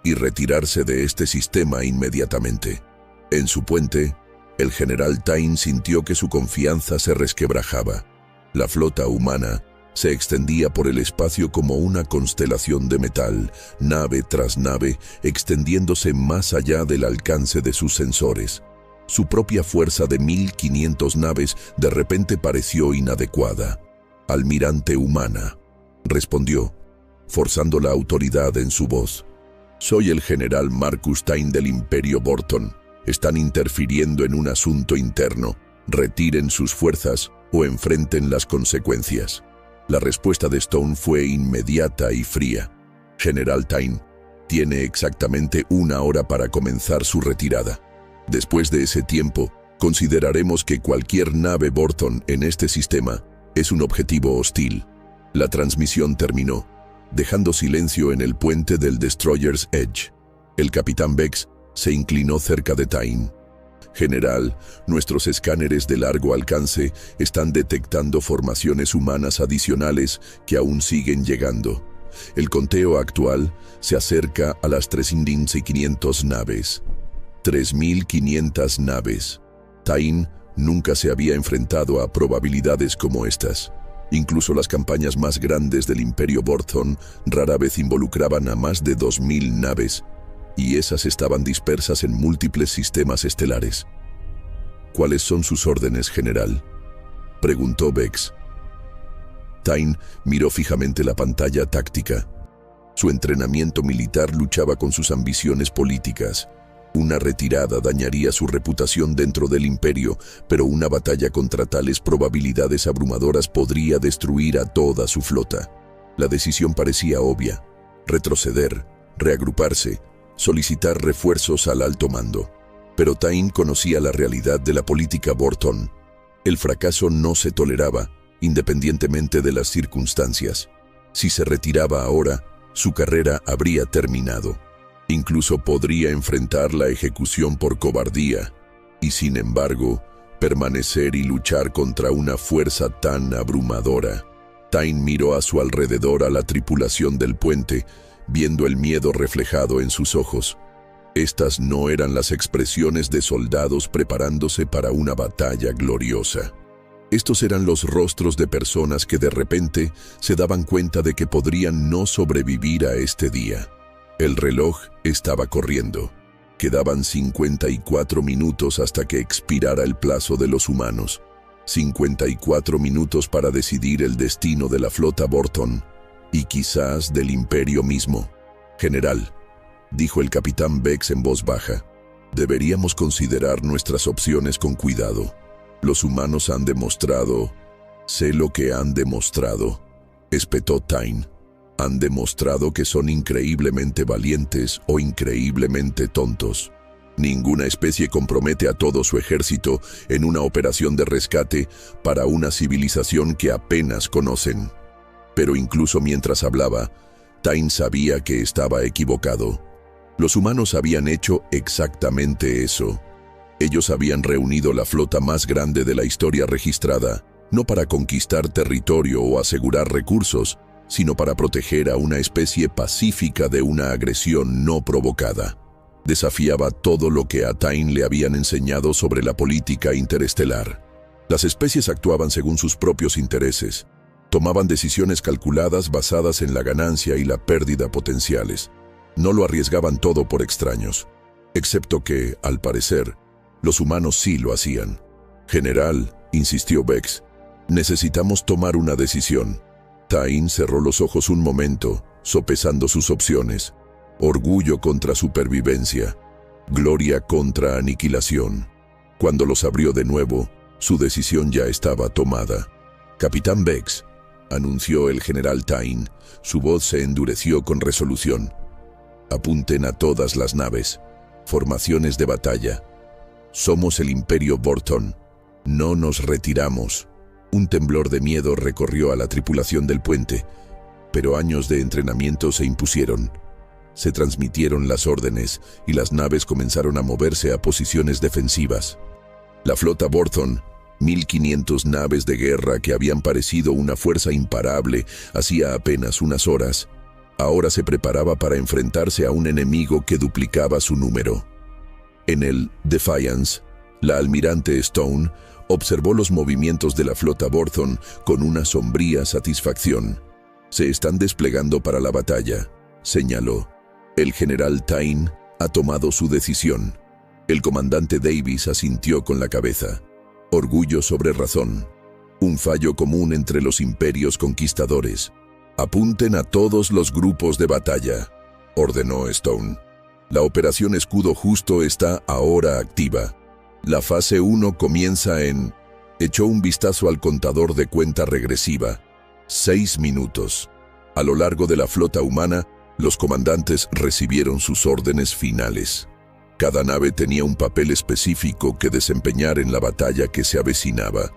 y retirarse de este sistema inmediatamente». En su puente, el general Tyne sintió que su confianza se resquebrajaba. La flota humana se extendía por el espacio como una constelación de metal, nave tras nave, extendiéndose más allá del alcance de sus sensores. Su propia fuerza de 1500 naves de repente pareció inadecuada. «Almirante humana», respondió, forzando la autoridad en su voz. «Soy el general Marcus Tyne del Imperio Borton. Están interfiriendo en un asunto interno. Retiren sus fuerzas o enfrenten las consecuencias». La respuesta de Stone fue inmediata y fría. «General Tyne, tiene exactamente 1 hora para comenzar su retirada. Después de ese tiempo, consideraremos que cualquier nave Borton en este sistema es un objetivo hostil». La transmisión terminó, dejando silencio en el puente del Destroyer's Edge. El capitán Vex se inclinó cerca de Tyne. «General, nuestros escáneres de largo alcance están detectando formaciones humanas adicionales que aún siguen llegando. El conteo actual se acerca a las 3.500 naves. 3.500 naves. Tain nunca se había enfrentado a probabilidades como estas. Incluso las campañas más grandes del Imperio Borthon rara vez involucraban a más de 2.000 naves, y esas estaban dispersas en múltiples sistemas estelares. ¿Cuáles son sus órdenes, general?, preguntó Vex. Tain miró fijamente la pantalla táctica. Su entrenamiento militar luchaba con sus ambiciones políticas. Una retirada dañaría su reputación dentro del Imperio, pero una batalla contra tales probabilidades abrumadoras podría destruir a toda su flota. La decisión parecía obvia: retroceder, reagruparse, solicitar refuerzos al alto mando. Pero Tain conocía la realidad de la política Borthon. El fracaso no se toleraba, independientemente de las circunstancias. Si se retiraba ahora, su carrera habría terminado. Incluso podría enfrentar la ejecución por cobardía, y sin embargo, permanecer y luchar contra una fuerza tan abrumadora. Tain miró a su alrededor a la tripulación del puente, viendo el miedo reflejado en sus ojos. Estas no eran las expresiones de soldados preparándose para una batalla gloriosa. Estos eran los rostros de personas que de repente se daban cuenta de que podrían no sobrevivir a este día. El reloj estaba corriendo. Quedaban 54 minutos hasta que expirara el plazo de los humanos. 54 minutos para decidir el destino de la flota Borthon, y quizás del Imperio mismo. General, dijo el capitán Vex en voz baja, deberíamos considerar nuestras opciones con cuidado. Los humanos han demostrado... Sé lo que han demostrado, espetó Tain. Han demostrado que son increíblemente valientes o increíblemente tontos. Ninguna especie compromete a todo su ejército en una operación de rescate para una civilización que apenas conocen. Pero incluso mientras hablaba, Tain sabía que estaba equivocado. Los humanos habían hecho exactamente eso. Ellos habían reunido la flota más grande de la historia registrada, no para conquistar territorio o asegurar recursos, sino para proteger a una especie pacífica de una agresión no provocada. Desafiaba todo lo que a Tain le habían enseñado sobre la política interestelar. Las especies actuaban según sus propios intereses. Tomaban decisiones calculadas basadas en la ganancia y la pérdida potenciales. No lo arriesgaban todo por extraños. Excepto que, al parecer, los humanos sí lo hacían. General, insistió Vex, necesitamos tomar una decisión. Tain cerró los ojos un momento, sopesando sus opciones. Orgullo contra supervivencia. Gloria contra aniquilación. Cuando los abrió de nuevo, su decisión ya estaba tomada. Capitán Vex, anunció el general Tain. Su voz se endureció con resolución. Apunten a todas las naves. Formaciones de batalla. Somos el Imperio Borthon. No nos retiramos. Un temblor de miedo recorrió a la tripulación del puente, pero años de entrenamiento se impusieron. Se transmitieron las órdenes y las naves comenzaron a moverse a posiciones defensivas. La flota Borthon, 1.500 naves de guerra que habían parecido una fuerza imparable hacía apenas unas horas, ahora se preparaba para enfrentarse a un enemigo que duplicaba su número. En el Defiance, la almirante Stone observó los movimientos de la flota Borthon con una sombría satisfacción. Se están desplegando para la batalla, señaló. El general Tain ha tomado su decisión. El comandante Davis asintió con la cabeza. Orgullo sobre razón. Un fallo común entre los imperios conquistadores. Apunten a todos los grupos de batalla, ordenó Stone. La operación Escudo Justo está ahora activa. La fase 1 comienza en... Echó un vistazo al contador de cuenta regresiva. 6 minutos. A lo largo de la flota humana, los comandantes recibieron sus órdenes finales. Cada nave tenía un papel específico que desempeñar en la batalla que se avecinaba.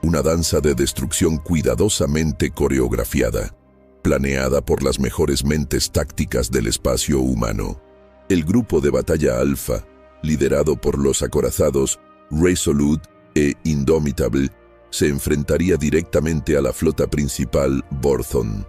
Una danza de destrucción cuidadosamente coreografiada, planeada por las mejores mentes tácticas del espacio humano. El grupo de batalla Alpha, liderado por los acorazados Resolute e Indomitable, se enfrentaría directamente a la flota principal Borthon.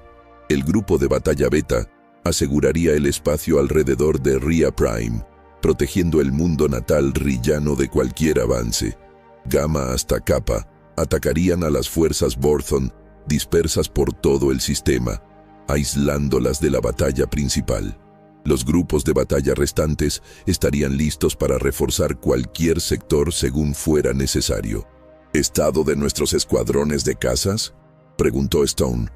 El grupo de batalla Beta aseguraría el espacio alrededor de Ria Prime, protegiendo el mundo natal rillano de cualquier avance. Gamma hasta Kappa atacarían a las fuerzas Borthon dispersas por todo el sistema, aislándolas de la batalla principal. Los grupos de batalla restantes estarían listos para reforzar cualquier sector según fuera necesario. ¿Estado de nuestros escuadrones de cazas?, preguntó Stone.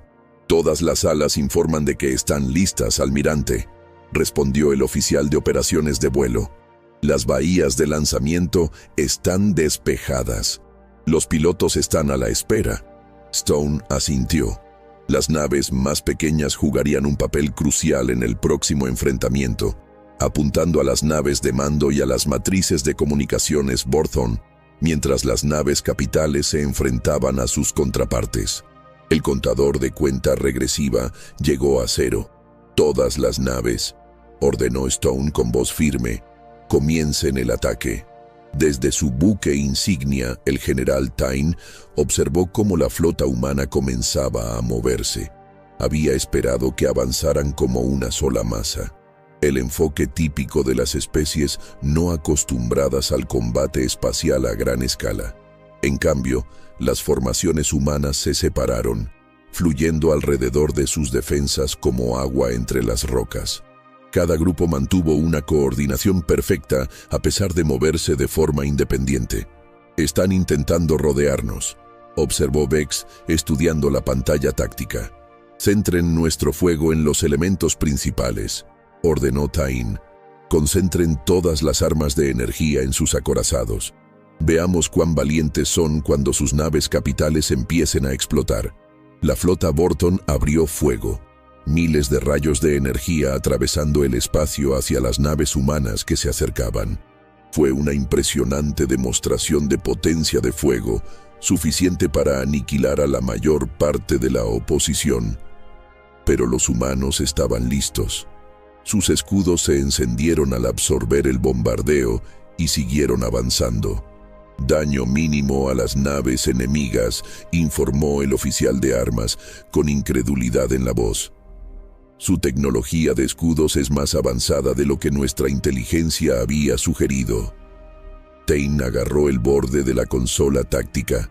Todas las alas informan de que están listas, almirante, respondió el oficial de operaciones de vuelo. Las bahías de lanzamiento están despejadas. Los pilotos están a la espera. Stone asintió. Las naves más pequeñas jugarían un papel crucial en el próximo enfrentamiento, apuntando a las naves de mando y a las matrices de comunicaciones Borthon, mientras las naves capitales se enfrentaban a sus contrapartes. El contador de cuenta regresiva llegó a 0. Todas las naves, ordenó Stone con voz firme, comiencen el ataque. Desde su buque insignia, el general Tyne observó cómo la flota humana comenzaba a moverse. Había esperado que avanzaran como una sola masa. El enfoque típico de las especies no acostumbradas al combate espacial a gran escala. En cambio, las formaciones humanas se separaron, fluyendo alrededor de sus defensas como agua entre las rocas. Cada grupo mantuvo una coordinación perfecta a pesar de moverse de forma independiente. «Están intentando rodearnos», observó Vex estudiando la pantalla táctica. «Centren nuestro fuego en los elementos principales», ordenó Tyne. «Concentren todas las armas de energía en sus acorazados. Veamos cuán valientes son cuando sus naves capitales empiecen a explotar». La flota Borthon abrió fuego. Miles de rayos de energía atravesando el espacio hacia las naves humanas que se acercaban. Fue una impresionante demostración de potencia de fuego, suficiente para aniquilar a la mayor parte de la oposición. Pero los humanos estaban listos. Sus escudos se encendieron al absorber el bombardeo y siguieron avanzando. «Daño mínimo a las naves enemigas», informó el oficial de armas, con incredulidad en la voz. «Su tecnología de escudos es más avanzada de lo que nuestra inteligencia había sugerido». Tyne agarró el borde de la consola táctica.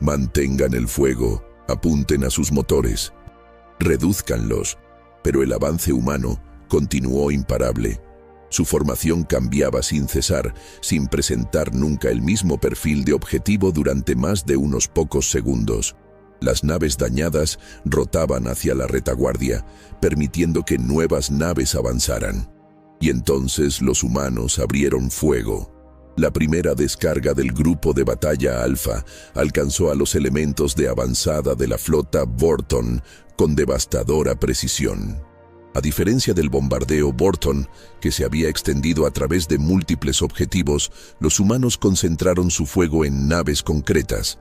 «Mantengan el fuego, apunten a sus motores. Redúzcanlos». Pero el avance humano continuó imparable. Su formación cambiaba sin cesar, sin presentar nunca el mismo perfil de objetivo durante más de unos pocos segundos. Las naves dañadas rotaban hacia la retaguardia, permitiendo que nuevas naves avanzaran. Y entonces los humanos abrieron fuego. La primera descarga del grupo de batalla Alfa alcanzó a los elementos de avanzada de la flota Borthon con devastadora precisión. A diferencia del bombardeo Borthon, que se había extendido a través de múltiples objetivos, los humanos concentraron su fuego en naves concretas.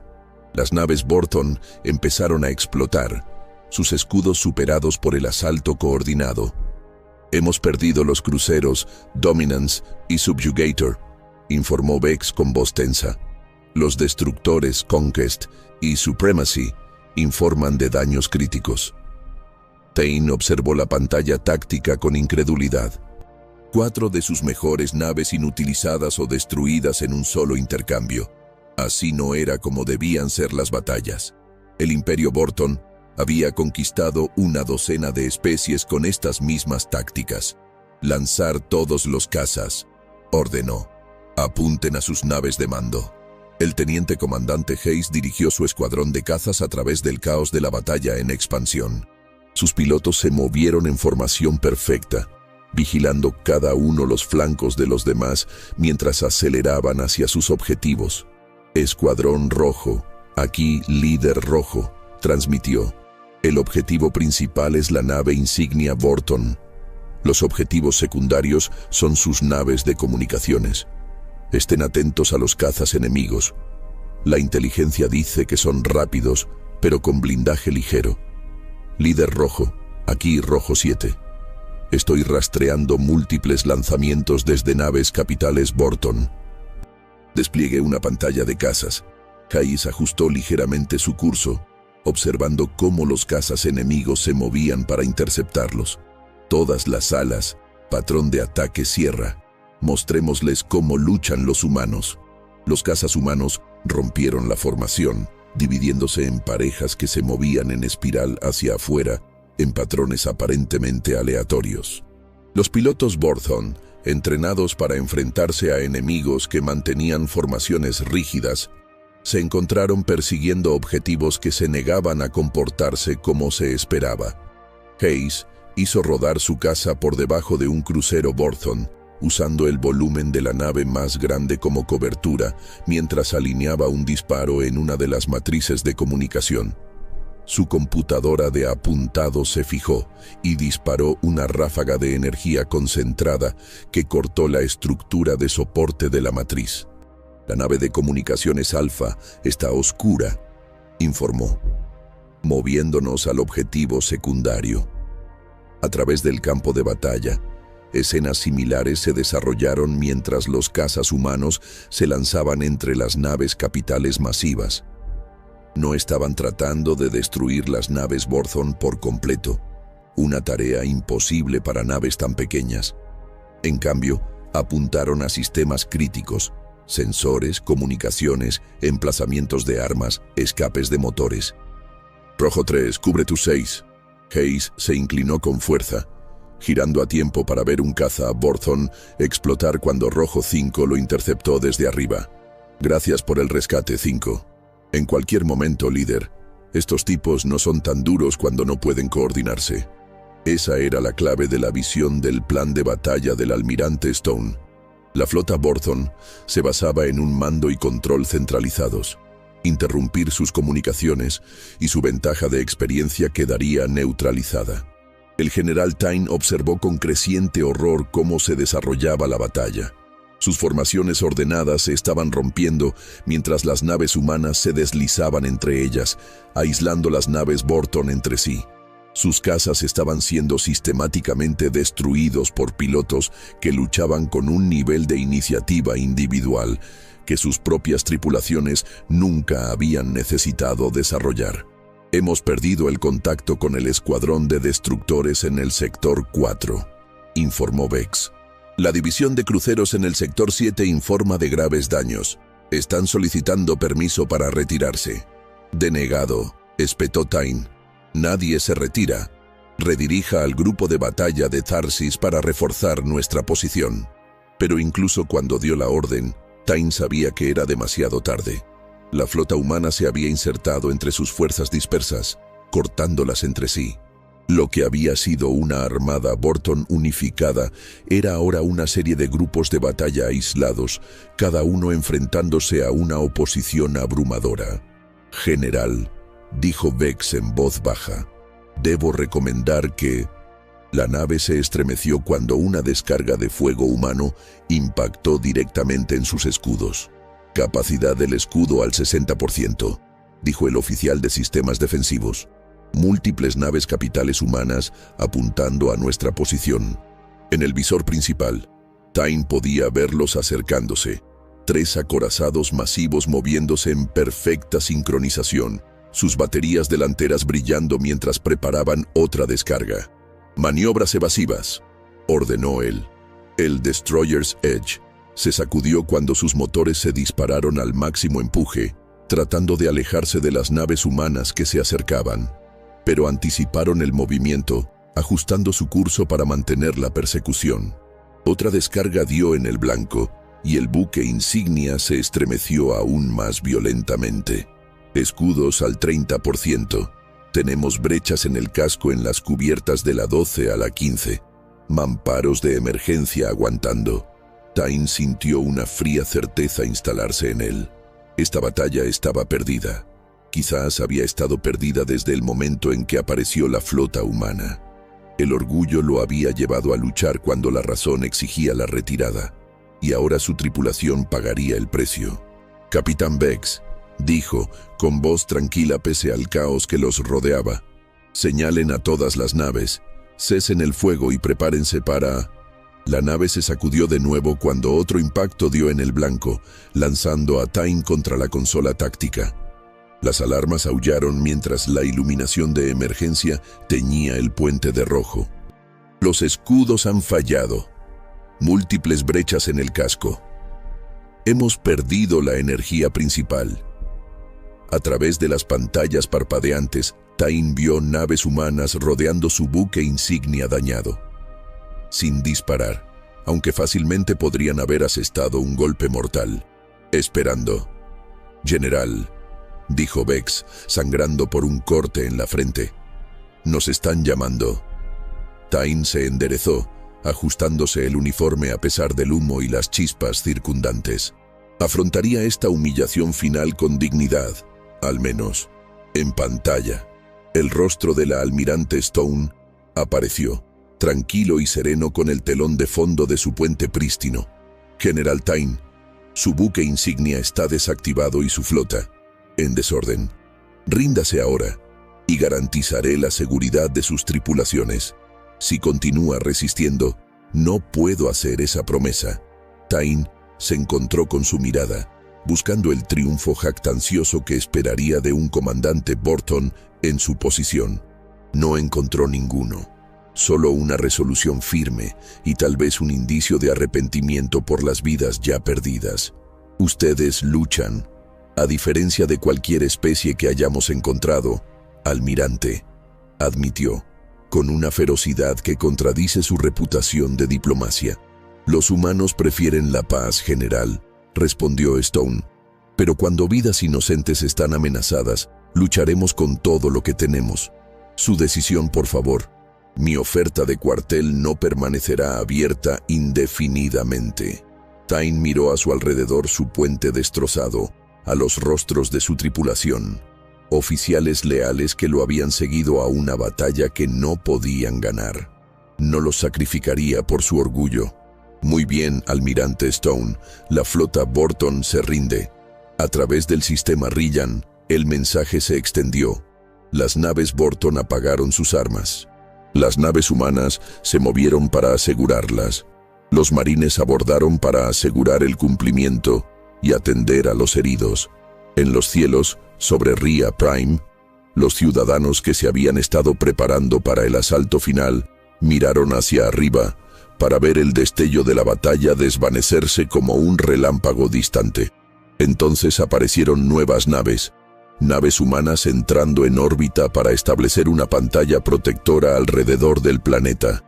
Las naves Borthon empezaron a explotar, sus escudos superados por el asalto coordinado. «Hemos perdido los cruceros Dominance y Subjugator», informó Vex con voz tensa. «Los destructores Conquest y Supremacy informan de daños críticos». Tyne observó la pantalla táctica con incredulidad. 4 de sus mejores naves inutilizadas o destruidas en un solo intercambio. Así no era como debían ser las batallas. El Imperio Borthon había conquistado una docena de especies con estas mismas tácticas. «Lanzar todos los cazas», ordenó. «Apunten a sus naves de mando». El teniente comandante Hayes dirigió su escuadrón de cazas a través del caos de la batalla en expansión. Sus pilotos se movieron en formación perfecta, vigilando cada uno los flancos de los demás mientras aceleraban hacia sus objetivos. «Escuadrón Rojo, aquí Líder Rojo», transmitió. «El objetivo principal es la nave insignia Borthon. Los objetivos secundarios son sus naves de comunicaciones. Estén atentos a los cazas enemigos. La inteligencia dice que son rápidos, pero con blindaje ligero. Líder Rojo, aquí Rojo 7. Estoy rastreando múltiples lanzamientos desde naves capitales Borthon». Despliegué una pantalla de cazas. Hayes ajustó ligeramente su curso. observando cómo los cazas enemigos se movían para interceptarlos. Todas las alas, patrón de ataque cierra. Mostrémosles cómo luchan los humanos. Los cazas humanos rompieron la formación, dividiéndose en parejas que se movían en espiral hacia afuera, en patrones aparentemente aleatorios. Los pilotos Borthon, entrenados para enfrentarse a enemigos que mantenían formaciones rígidas, se encontraron persiguiendo objetivos que se negaban a comportarse como se esperaba. Hayes hizo rodar su caza por debajo de un crucero Borthon, usando el volumen de la nave más grande como cobertura, mientras alineaba un disparo en una de las matrices de comunicación. Su computadora de apuntado se fijó y disparó una ráfaga de energía concentrada que cortó la estructura de soporte de la matriz. «La nave de comunicaciones Alfa está oscura», informó, moviéndonos al objetivo secundario. A través del campo de batalla, escenas similares se desarrollaron mientras los cazas humanos se lanzaban entre las naves capitales masivas. No estaban tratando de destruir las naves Borthon por completo, una tarea imposible para naves tan pequeñas. En cambio, apuntaron a sistemas críticos, sensores, comunicaciones, emplazamientos de armas, escapes de motores. «Rojo 3, cubre tus 6. Hayes se inclinó con fuerza, girando a tiempo para ver un caza Borthon explotar cuando Rojo 5 lo interceptó desde arriba. «Gracias por el rescate, 5. En cualquier momento, líder. Estos tipos no son tan duros cuando no pueden coordinarse». Esa era la clave de la visión del plan de batalla del almirante Stone. La flota Borthon se basaba en un mando y control centralizados. Interrumpir sus comunicaciones y su ventaja de experiencia quedaría neutralizada. El general Tyne observó con creciente horror cómo se desarrollaba la batalla. Sus formaciones ordenadas se estaban rompiendo mientras las naves humanas se deslizaban entre ellas, aislando las naves Borthon entre sí. Sus cazas estaban siendo sistemáticamente destruidos por pilotos que luchaban con un nivel de iniciativa individual que sus propias tripulaciones nunca habían necesitado desarrollar. «Hemos perdido el contacto con el escuadrón de destructores en el sector 4», informó Vex. «La división de cruceros en el sector 7 informa de graves daños. Están solicitando permiso para retirarse». «Denegado», espetó Tyne. «Nadie se retira. Redirija al grupo de batalla de Tharsis para reforzar nuestra posición». Pero incluso cuando dio la orden, Tyne sabía que era demasiado tarde. La flota humana se había insertado entre sus fuerzas dispersas, cortándolas entre sí. Lo que había sido una armada Borthon unificada era ahora una serie de grupos de batalla aislados, cada uno enfrentándose a una oposición abrumadora. «General», dijo Vex en voz baja, «debo recomendar que...». La nave se estremeció cuando una descarga de fuego humano impactó directamente en sus escudos. «Capacidad del escudo al 60%, dijo el oficial de sistemas defensivos. «Múltiples naves capitales humanas apuntando a nuestra posición». En el visor principal, Tyne podía verlos acercándose, 3 acorazados masivos moviéndose en perfecta sincronización, sus baterías delanteras brillando mientras preparaban otra descarga. «Maniobras evasivas», ordenó él. El Destroyer's Edge se sacudió cuando sus motores se dispararon al máximo empuje, tratando de alejarse de las naves humanas que se acercaban. Pero anticiparon el movimiento, ajustando su curso para mantener la persecución. Otra descarga dio en el blanco, y el buque insignia se estremeció aún más violentamente. «Escudos al 30%. Tenemos brechas en el casco en las cubiertas de la 12 a la 15. Mamparos de emergencia aguantando». Tyne sintió una fría certeza instalarse en él. Esta batalla estaba perdida. Quizás había estado perdida desde el momento en que apareció la flota humana. El orgullo lo había llevado a luchar cuando la razón exigía la retirada, y ahora su tripulación pagaría el precio. «Capitán Vex», dijo, con voz tranquila pese al caos que los rodeaba, «señalen a todas las naves, cesen el fuego y prepárense para...». La nave se sacudió de nuevo cuando otro impacto dio en el blanco, lanzando a Tyne contra la consola táctica. Las alarmas aullaron mientras la iluminación de emergencia teñía el puente de rojo. Los escudos han fallado. Múltiples brechas en el casco. Hemos perdido la energía principal. A través de las pantallas parpadeantes, Tain vio naves humanas rodeando su buque insignia dañado. Sin disparar, aunque fácilmente podrían haber asestado un golpe mortal. Esperando. General, dijo Vex, sangrando por un corte en la frente. Nos están llamando. Tain se enderezó, ajustándose el uniforme a pesar del humo y las chispas circundantes. Afrontaría esta humillación final con dignidad, al menos. En pantalla, el rostro de la almirante Stone apareció, tranquilo y sereno con el telón de fondo de su puente prístino. General Tain, su buque insignia está desactivado y su flota en desorden. Ríndase ahora y garantizaré la seguridad de sus tripulaciones. Si continúa resistiendo, no puedo hacer esa promesa. Tain se encontró con su mirada, buscando el triunfo jactancioso que esperaría de un comandante Borton en su posición. No encontró ninguno, solo una resolución firme y tal vez un indicio de arrepentimiento por las vidas ya perdidas. Ustedes luchan, a diferencia de cualquier especie que hayamos encontrado, almirante, admitió, con una ferocidad que contradice su reputación de diplomacia. Los humanos prefieren la paz, general, respondió Stone. Pero cuando vidas inocentes están amenazadas, lucharemos con todo lo que tenemos. Su decisión, por favor. Mi oferta de cuartel no permanecerá abierta indefinidamente. Tain miró a su alrededor su puente destrozado, a los rostros de su tripulación. Oficiales leales que lo habían seguido a una batalla que no podían ganar. No los sacrificaría por su orgullo. Muy bien, almirante Stone, la flota Borton se rinde. A través del sistema Ryan, el mensaje se extendió. Las naves Borton apagaron sus armas. Las naves humanas se movieron para asegurarlas. Los marines abordaron para asegurar el cumplimiento y atender a los heridos. En los cielos, sobre Ria Prime, los ciudadanos que se habían estado preparando para el asalto final miraron hacia arriba para ver el destello de la batalla desvanecerse como un relámpago distante. Entonces aparecieron nuevas naves humanas entrando en órbita para establecer una pantalla protectora alrededor del planeta.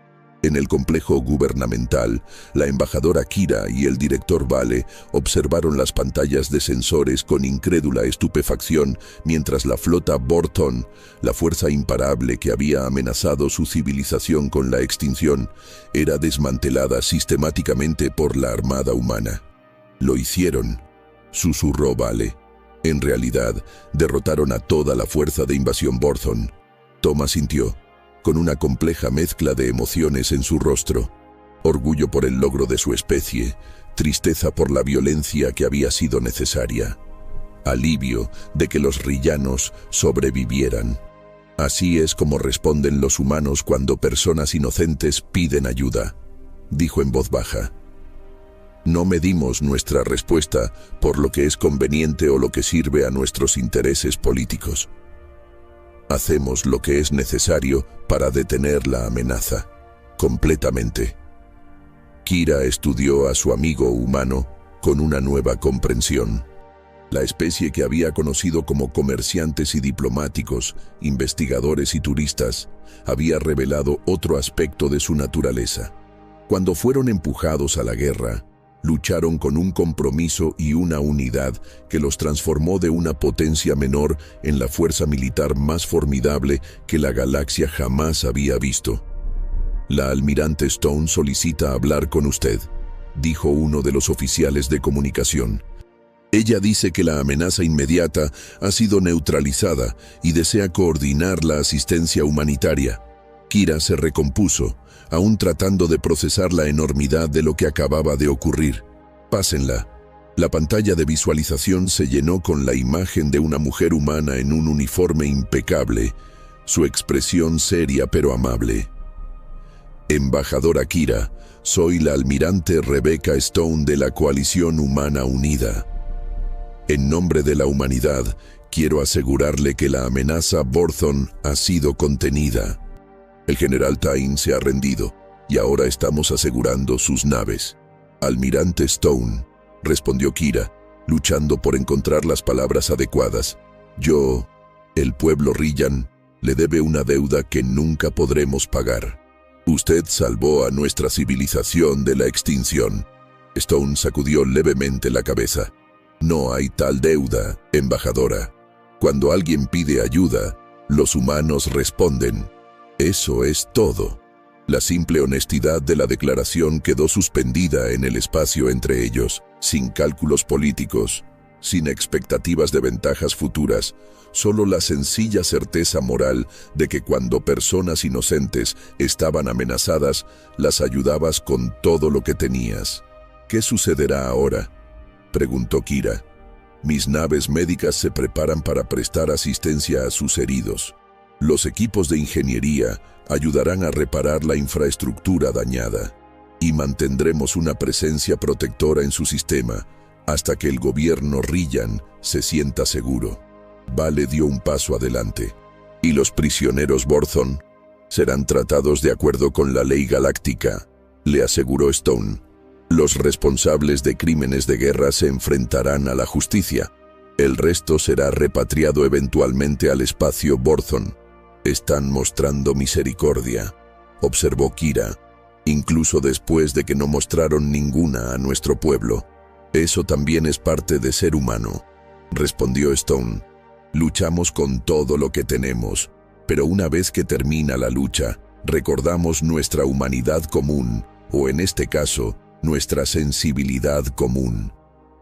En el complejo gubernamental, la embajadora Kira y el director Vale observaron las pantallas de sensores con incrédula estupefacción mientras la flota Borton, la fuerza imparable que había amenazado su civilización con la extinción, era desmantelada sistemáticamente por la armada humana. Lo hicieron, susurró Vale. En realidad, derrotaron a toda la fuerza de invasión Borton. Thomas sintió, con una compleja mezcla de emociones en su rostro. Orgullo por el logro de su especie, tristeza por la violencia que había sido necesaria, alivio de que los rillanos sobrevivieran. Así es como responden los humanos cuando personas inocentes piden ayuda, dijo en voz baja. No medimos nuestra respuesta por lo que es conveniente o lo que sirve a nuestros intereses políticos. Hacemos lo que es necesario para detener la amenaza, completamente. Kira estudió a su amigo humano con una nueva comprensión. La especie que había conocido como comerciantes y diplomáticos, investigadores y turistas, había revelado otro aspecto de su naturaleza. Cuando fueron empujados a la guerra, lucharon con un compromiso y una unidad que los transformó de una potencia menor en la fuerza militar más formidable que la galaxia jamás había visto. La almirante Stone solicita hablar con usted, dijo uno de los oficiales de comunicación. Ella dice que la amenaza inmediata ha sido neutralizada y desea coordinar la asistencia humanitaria. Kira se recompuso, aún tratando de procesar la enormidad de lo que acababa de ocurrir. Pásenla. La pantalla de visualización se llenó con la imagen de una mujer humana en un uniforme impecable, su expresión seria pero amable. Embajadora Kira, soy la almirante Rebecca Stone de la Coalición Humana Unida. En nombre de la humanidad, Quiero asegurarle que la amenaza Borthon ha sido contenida. El general Tain se ha rendido y ahora estamos asegurando sus naves. Almirante Stone, respondió Kira, luchando por encontrar las palabras adecuadas. El pueblo Rillan, le debe una deuda que nunca podremos pagar. Usted salvó a nuestra civilización de la extinción. Stone sacudió levemente la cabeza. No hay tal deuda, embajadora. Cuando alguien pide ayuda, los humanos responden. Eso es todo. La simple honestidad de la declaración quedó suspendida en el espacio entre ellos, sin cálculos políticos, sin expectativas de ventajas futuras, solo la sencilla certeza moral de que cuando personas inocentes estaban amenazadas, las ayudabas con todo lo que tenías. ¿Qué sucederá ahora?, preguntó Kira. Mis naves médicas se preparan para prestar asistencia a sus heridos. Los equipos de ingeniería ayudarán a reparar la infraestructura dañada y mantendremos una presencia protectora en su sistema hasta que el gobierno Rillan se sienta seguro. Vale dio un paso adelante. Y los prisioneros Borthon serán tratados de acuerdo con la ley galáctica, le aseguró Stone. Los responsables de crímenes de guerra se enfrentarán a la justicia. El resto será repatriado eventualmente al espacio Borthon. Están mostrando misericordia, observó Kira, incluso después de que no mostraron ninguna a nuestro pueblo. Eso también es parte de ser humano, respondió Stone. Luchamos con todo lo que tenemos, pero una vez que termina la lucha, recordamos nuestra humanidad común, o en este caso, nuestra sensibilidad común.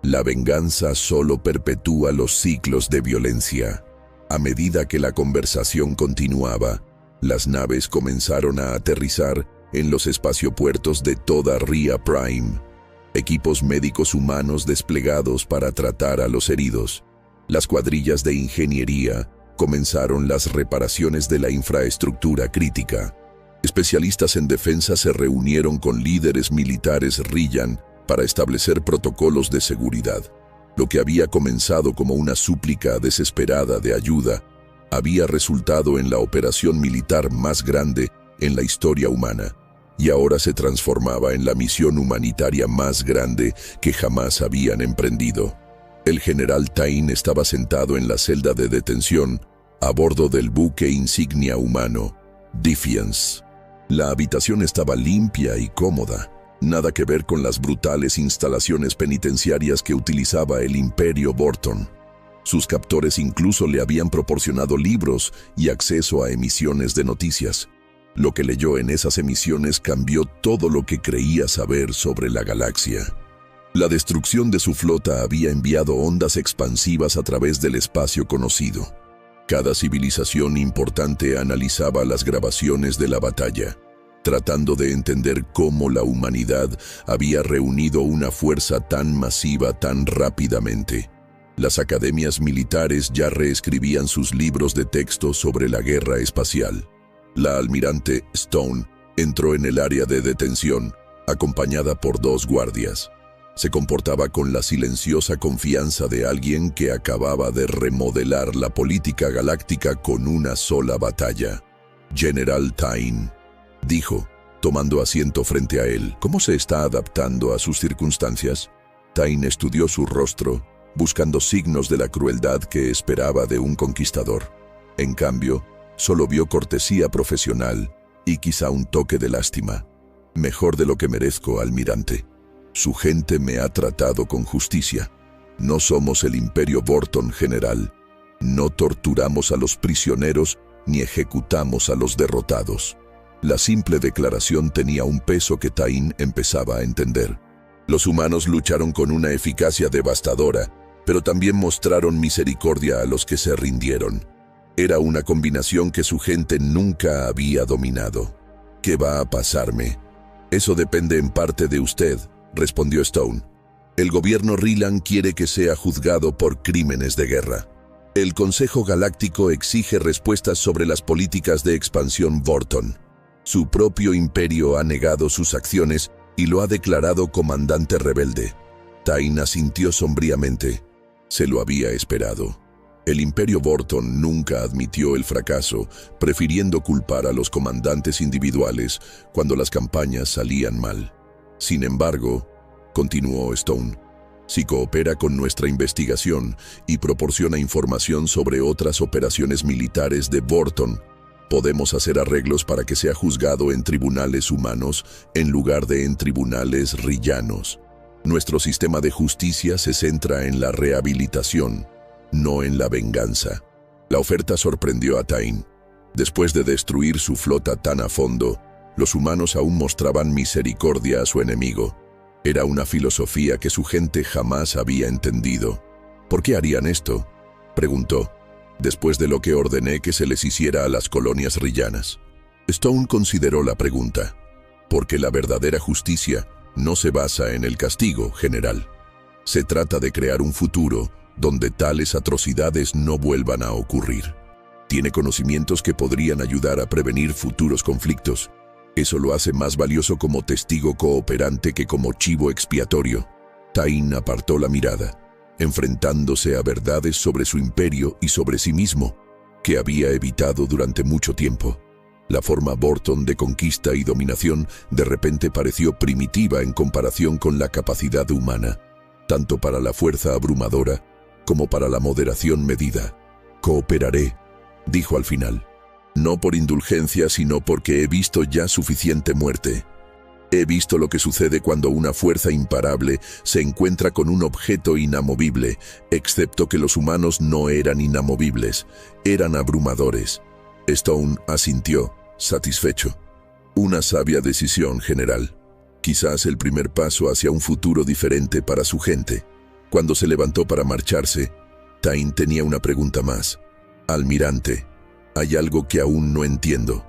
La venganza solo perpetúa los ciclos de violencia. A medida que la conversación continuaba, las naves comenzaron a aterrizar en los espaciopuertos de toda Ria Prime. Equipos médicos humanos desplegados para tratar a los heridos. Las cuadrillas de ingeniería comenzaron las reparaciones de la infraestructura crítica. Especialistas en defensa se reunieron con líderes militares Rillan para establecer protocolos de seguridad. Lo que había comenzado como una súplica desesperada de ayuda había resultado en la operación militar más grande en la historia humana, y ahora se transformaba en la misión humanitaria más grande que jamás habían emprendido. El general Tain estaba sentado en la celda de detención a bordo del buque insignia humano, Defiance. La habitación estaba limpia y cómoda, nada que ver con las brutales instalaciones penitenciarias que utilizaba el Imperio Borthon. Sus captores incluso le habían proporcionado libros y acceso a emisiones de noticias. Lo que leyó en esas emisiones cambió todo lo que creía saber sobre la galaxia. La destrucción de su flota había enviado ondas expansivas a través del espacio conocido. Cada civilización importante analizaba las grabaciones de la batalla, tratando de entender cómo la humanidad había reunido una fuerza tan masiva tan rápidamente. Las academias militares ya reescribían sus libros de texto sobre la guerra espacial. La almirante Stone entró en el área de detención, acompañada por 2 guardias. Se comportaba con la silenciosa confianza de alguien que acababa de remodelar la política galáctica con una sola batalla. General Tain, dijo, tomando asiento frente a él. ¿Cómo se está adaptando a sus circunstancias? Tain estudió su rostro, buscando signos de la crueldad que esperaba de un conquistador. En cambio, solo vio cortesía profesional y quizá un toque de lástima. Mejor de lo que merezco, almirante. Su gente me ha tratado con justicia. No somos el Imperio Borthon, general. No torturamos a los prisioneros ni ejecutamos a los derrotados. La simple declaración tenía un peso que Tain empezaba a entender. Los humanos lucharon con una eficacia devastadora, pero también mostraron misericordia a los que se rindieron. Era una combinación que su gente nunca había dominado. ¿Qué va a pasarme? Eso depende en parte de usted, respondió Stone. El gobierno Rillan quiere que sea juzgado por crímenes de guerra. El Consejo Galáctico exige respuestas sobre las políticas de expansión Borthon. Su propio imperio ha negado sus acciones y lo ha declarado comandante rebelde. Tain asintió sombríamente. Se lo había esperado. El Imperio Vorton nunca admitió el fracaso, prefiriendo culpar a los comandantes individuales cuando las campañas salían mal. Sin embargo, continuó Stone, si coopera con nuestra investigación y proporciona información sobre otras operaciones militares de Vorton, podemos hacer arreglos para que sea juzgado en tribunales humanos en lugar de en tribunales rillanos. Nuestro sistema de justicia se centra en la rehabilitación, no en la venganza. La oferta sorprendió a Tain. Después de destruir su flota tan a fondo, los humanos aún mostraban misericordia a su enemigo. Era una filosofía que su gente jamás había entendido. ¿Por qué harían esto?, preguntó, después de lo que ordené que se les hiciera a las colonias rillanas. Stone consideró la pregunta. Porque la verdadera justicia no se basa en el castigo, general. Se trata de crear un futuro donde tales atrocidades no vuelvan a ocurrir. Tiene conocimientos que podrían ayudar a prevenir futuros conflictos. Eso lo hace más valioso como testigo cooperante que como chivo expiatorio. Tain apartó la mirada, enfrentándose a verdades sobre su imperio y sobre sí mismo, que había evitado durante mucho tiempo. La forma Vorton de conquista y dominación de repente pareció primitiva en comparación con la capacidad humana, tanto para la fuerza abrumadora como para la moderación medida. Cooperaré, dijo al final. No por indulgencia, sino porque he visto ya suficiente muerte. He visto lo que sucede cuando una fuerza imparable se encuentra con un objeto inamovible, excepto que los humanos no eran inamovibles, eran abrumadores. Stone asintió, satisfecho. Una sabia decisión, general. Quizás el primer paso hacia un futuro diferente para su gente. Cuando se levantó para marcharse, Tain tenía una pregunta más. Almirante, hay algo que aún no entiendo.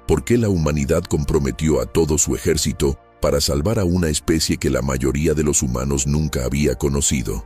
¿Por qué la humanidad comprometió a todo su ejército para salvar a una especie que la mayoría de los humanos nunca había conocido?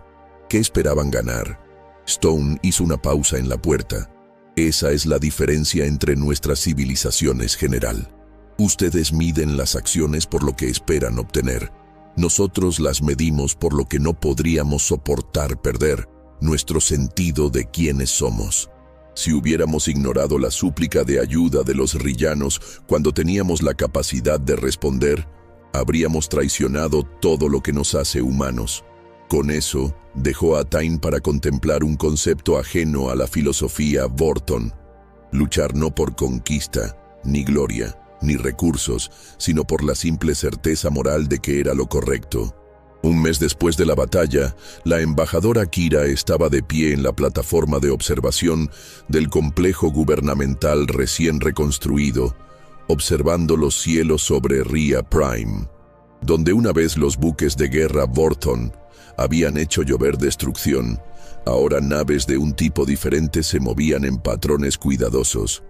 ¿Qué esperaban ganar? Stone hizo una pausa en la puerta. Esa es la diferencia entre nuestras civilizaciones, general. Ustedes miden las acciones por lo que esperan obtener. Nosotros las medimos por lo que no podríamos soportar perder, nuestro sentido de quiénes somos. Si hubiéramos ignorado la súplica de ayuda de los rillanos cuando teníamos la capacidad de responder, habríamos traicionado todo lo que nos hace humanos. Con eso, dejó a Tain para contemplar un concepto ajeno a la filosofía Vorton. Luchar no por conquista, ni gloria, ni recursos, sino por la simple certeza moral de que era lo correcto. Un mes después de la batalla, la embajadora Kira estaba de pie en la plataforma de observación del complejo gubernamental recién reconstruido, observando los cielos sobre Rhea Prime, donde una vez los buques de guerra Vorton habían hecho llover destrucción. Ahora naves de un tipo diferente se movían en patrones cuidadosos,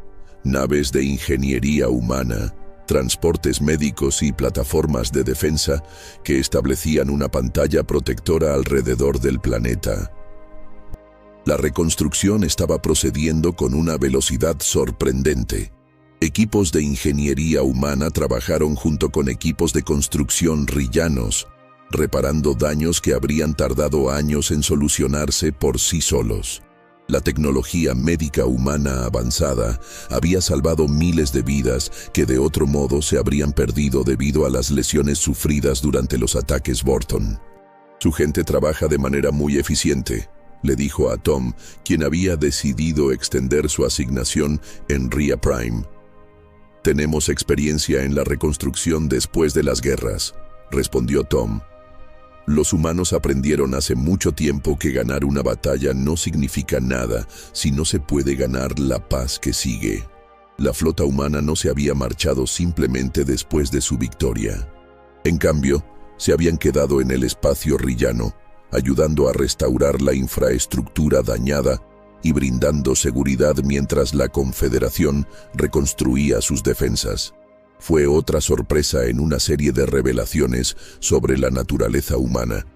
naves de ingeniería humana, transportes médicos y plataformas de defensa que establecían una pantalla protectora alrededor del planeta. La reconstrucción estaba procediendo con una velocidad sorprendente. Equipos de ingeniería humana trabajaron junto con equipos de construcción rillanos, reparando daños que habrían tardado años en solucionarse por sí solos. La tecnología médica humana avanzada había salvado miles de vidas que de otro modo se habrían perdido debido a las lesiones sufridas durante los ataques Vorton. Su gente trabaja de manera muy eficiente, le dijo a Tom, quien había decidido extender su asignación en Rhea Prime. Tenemos experiencia en la reconstrucción después de las guerras, respondió Tom. Los humanos aprendieron hace mucho tiempo que ganar una batalla no significa nada si no se puede ganar la paz que sigue. La flota humana no se había marchado simplemente después de su victoria. En cambio, se habían quedado en el espacio rillano, ayudando a restaurar la infraestructura dañada y brindando seguridad mientras la Confederación reconstruía sus defensas. Fue otra sorpresa en una serie de revelaciones sobre la naturaleza humana.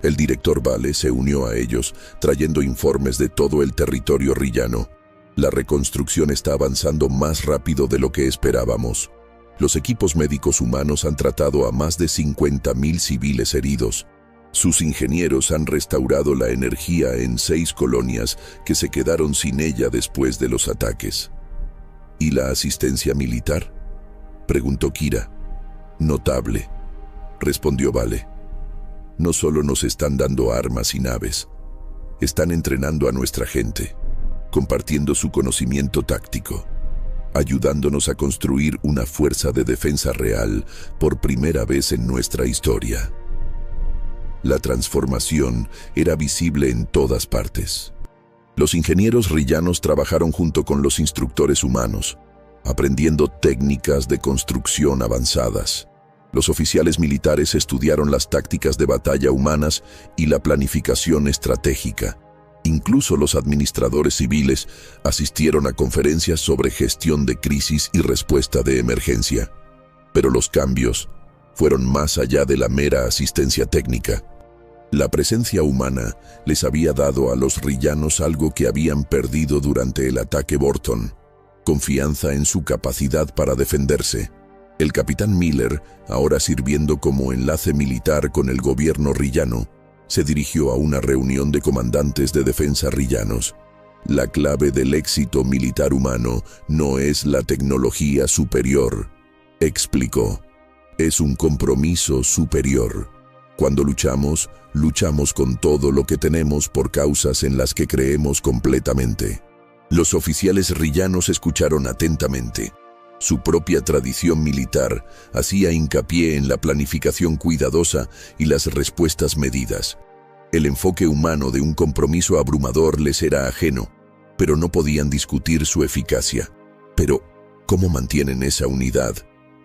El director Vale se unió a ellos, trayendo informes de todo el territorio rillano. La reconstrucción está avanzando más rápido de lo que esperábamos. Los equipos médicos humanos han tratado a más de 50.000 civiles heridos. Sus ingenieros han restaurado la energía en 6 colonias que se quedaron sin ella después de los ataques. ¿Y la asistencia militar?, preguntó Kira. Notable, respondió Vale. No solo nos están dando armas y naves, están entrenando a nuestra gente, compartiendo su conocimiento táctico, ayudándonos a construir una fuerza de defensa real por primera vez en nuestra historia. La transformación era visible en todas partes. Los ingenieros rillanos trabajaron junto con los instructores humanos, aprendiendo técnicas de construcción avanzadas. Los oficiales militares estudiaron las tácticas de batalla humanas y la planificación estratégica. Incluso los administradores civiles asistieron a conferencias sobre gestión de crisis y respuesta de emergencia. Pero los cambios fueron más allá de la mera asistencia técnica. La presencia humana les había dado a los rillanos algo que habían perdido durante el ataque Borton: confianza en su capacidad para defenderse. El capitán Miller, ahora sirviendo como enlace militar con el gobierno rillano, se dirigió a una reunión de comandantes de defensa rillanos. La clave del éxito militar humano no es la tecnología superior, explicó. Es un compromiso superior. Cuando luchamos, luchamos con todo lo que tenemos por causas en las que creemos completamente. Los oficiales rillanos escucharon atentamente. Su propia tradición militar hacía hincapié en la planificación cuidadosa y las respuestas medidas. El enfoque humano de un compromiso abrumador les era ajeno, pero no podían discutir su eficacia. «Pero, ¿cómo mantienen esa unidad?»,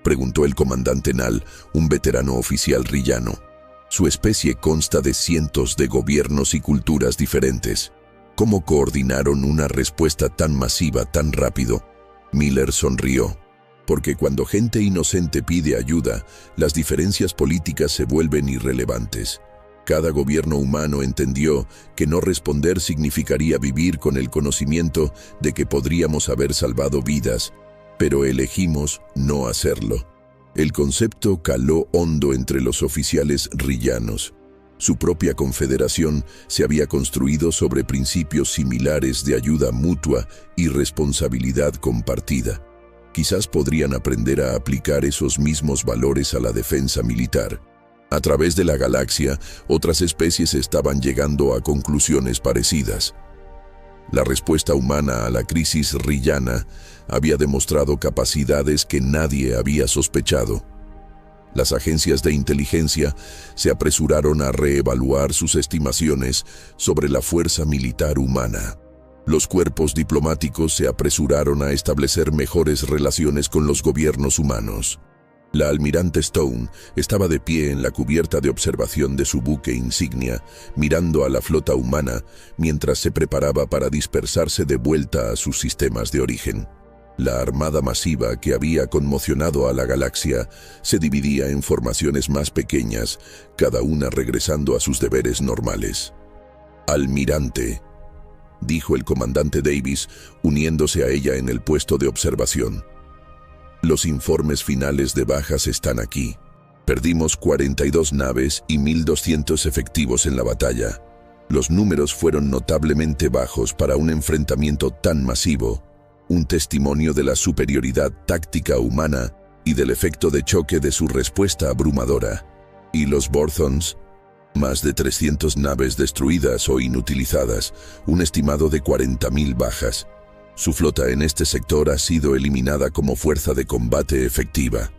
preguntó el comandante Nal, un veterano oficial rillano. Su especie consta de cientos de gobiernos y culturas diferentes. ¿Cómo coordinaron una respuesta tan masiva tan rápido? Miller sonrió. Porque cuando gente inocente pide ayuda, las diferencias políticas se vuelven irrelevantes. Cada gobierno humano entendió que no responder significaría vivir con el conocimiento de que podríamos haber salvado vidas, pero elegimos no hacerlo. El concepto caló hondo entre los oficiales rillanos. Su propia confederación se había construido sobre principios similares de ayuda mutua y responsabilidad compartida. Quizás podrían aprender a aplicar esos mismos valores a la defensa militar. A través de la galaxia, otras especies estaban llegando a conclusiones parecidas. La respuesta humana a la crisis rillana había demostrado capacidades que nadie había sospechado. Las agencias de inteligencia se apresuraron a reevaluar sus estimaciones sobre la fuerza militar humana. Los cuerpos diplomáticos se apresuraron a establecer mejores relaciones con los gobiernos humanos. La almirante Stone estaba de pie en la cubierta de observación de su buque insignia, mirando a la flota humana mientras se preparaba para dispersarse de vuelta a sus sistemas de origen. La armada masiva que había conmocionado a la galaxia se dividía en formaciones más pequeñas, cada una regresando a sus deberes normales. «Almirante», dijo el comandante Davis, uniéndose a ella en el puesto de observación. «Los informes finales de bajas están aquí. Perdimos 42 naves y 1.200 efectivos en la batalla. Los números fueron notablemente bajos para un enfrentamiento tan masivo, un testimonio de la superioridad táctica humana y del efecto de choque de su respuesta abrumadora. ¿Y los Borthons? Más de 300 naves destruidas o inutilizadas, un estimado de 40.000 bajas. Su flota en este sector ha sido eliminada como fuerza de combate efectiva».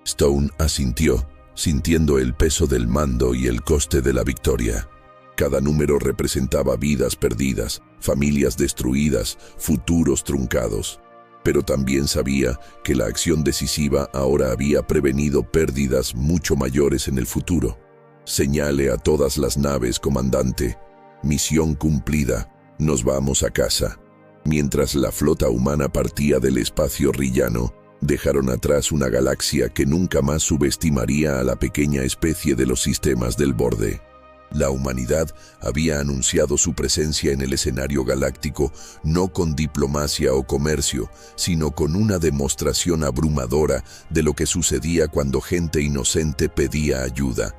Stone asintió, sintiendo el peso del mando y el coste de la victoria. Cada número representaba vidas perdidas, familias destruidas, futuros truncados. Pero también sabía que la acción decisiva ahora había prevenido pérdidas mucho mayores en el futuro. «Señale a todas las naves, comandante. Misión cumplida. Nos vamos a casa». Mientras la flota humana partía del espacio rillano, dejaron atrás una galaxia que nunca más subestimaría a la pequeña especie de los sistemas del borde. La humanidad había anunciado su presencia en el escenario galáctico no con diplomacia o comercio, sino con una demostración abrumadora de lo que sucedía cuando gente inocente pedía ayuda.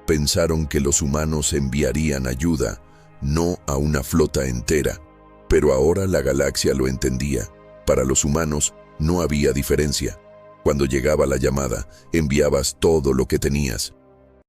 pensaron que los humanos enviarían ayuda, no a una flota entera. Pero ahora la galaxia lo entendía. Para los humanos no había diferencia. Cuando llegaba la llamada, enviabas todo lo que tenías.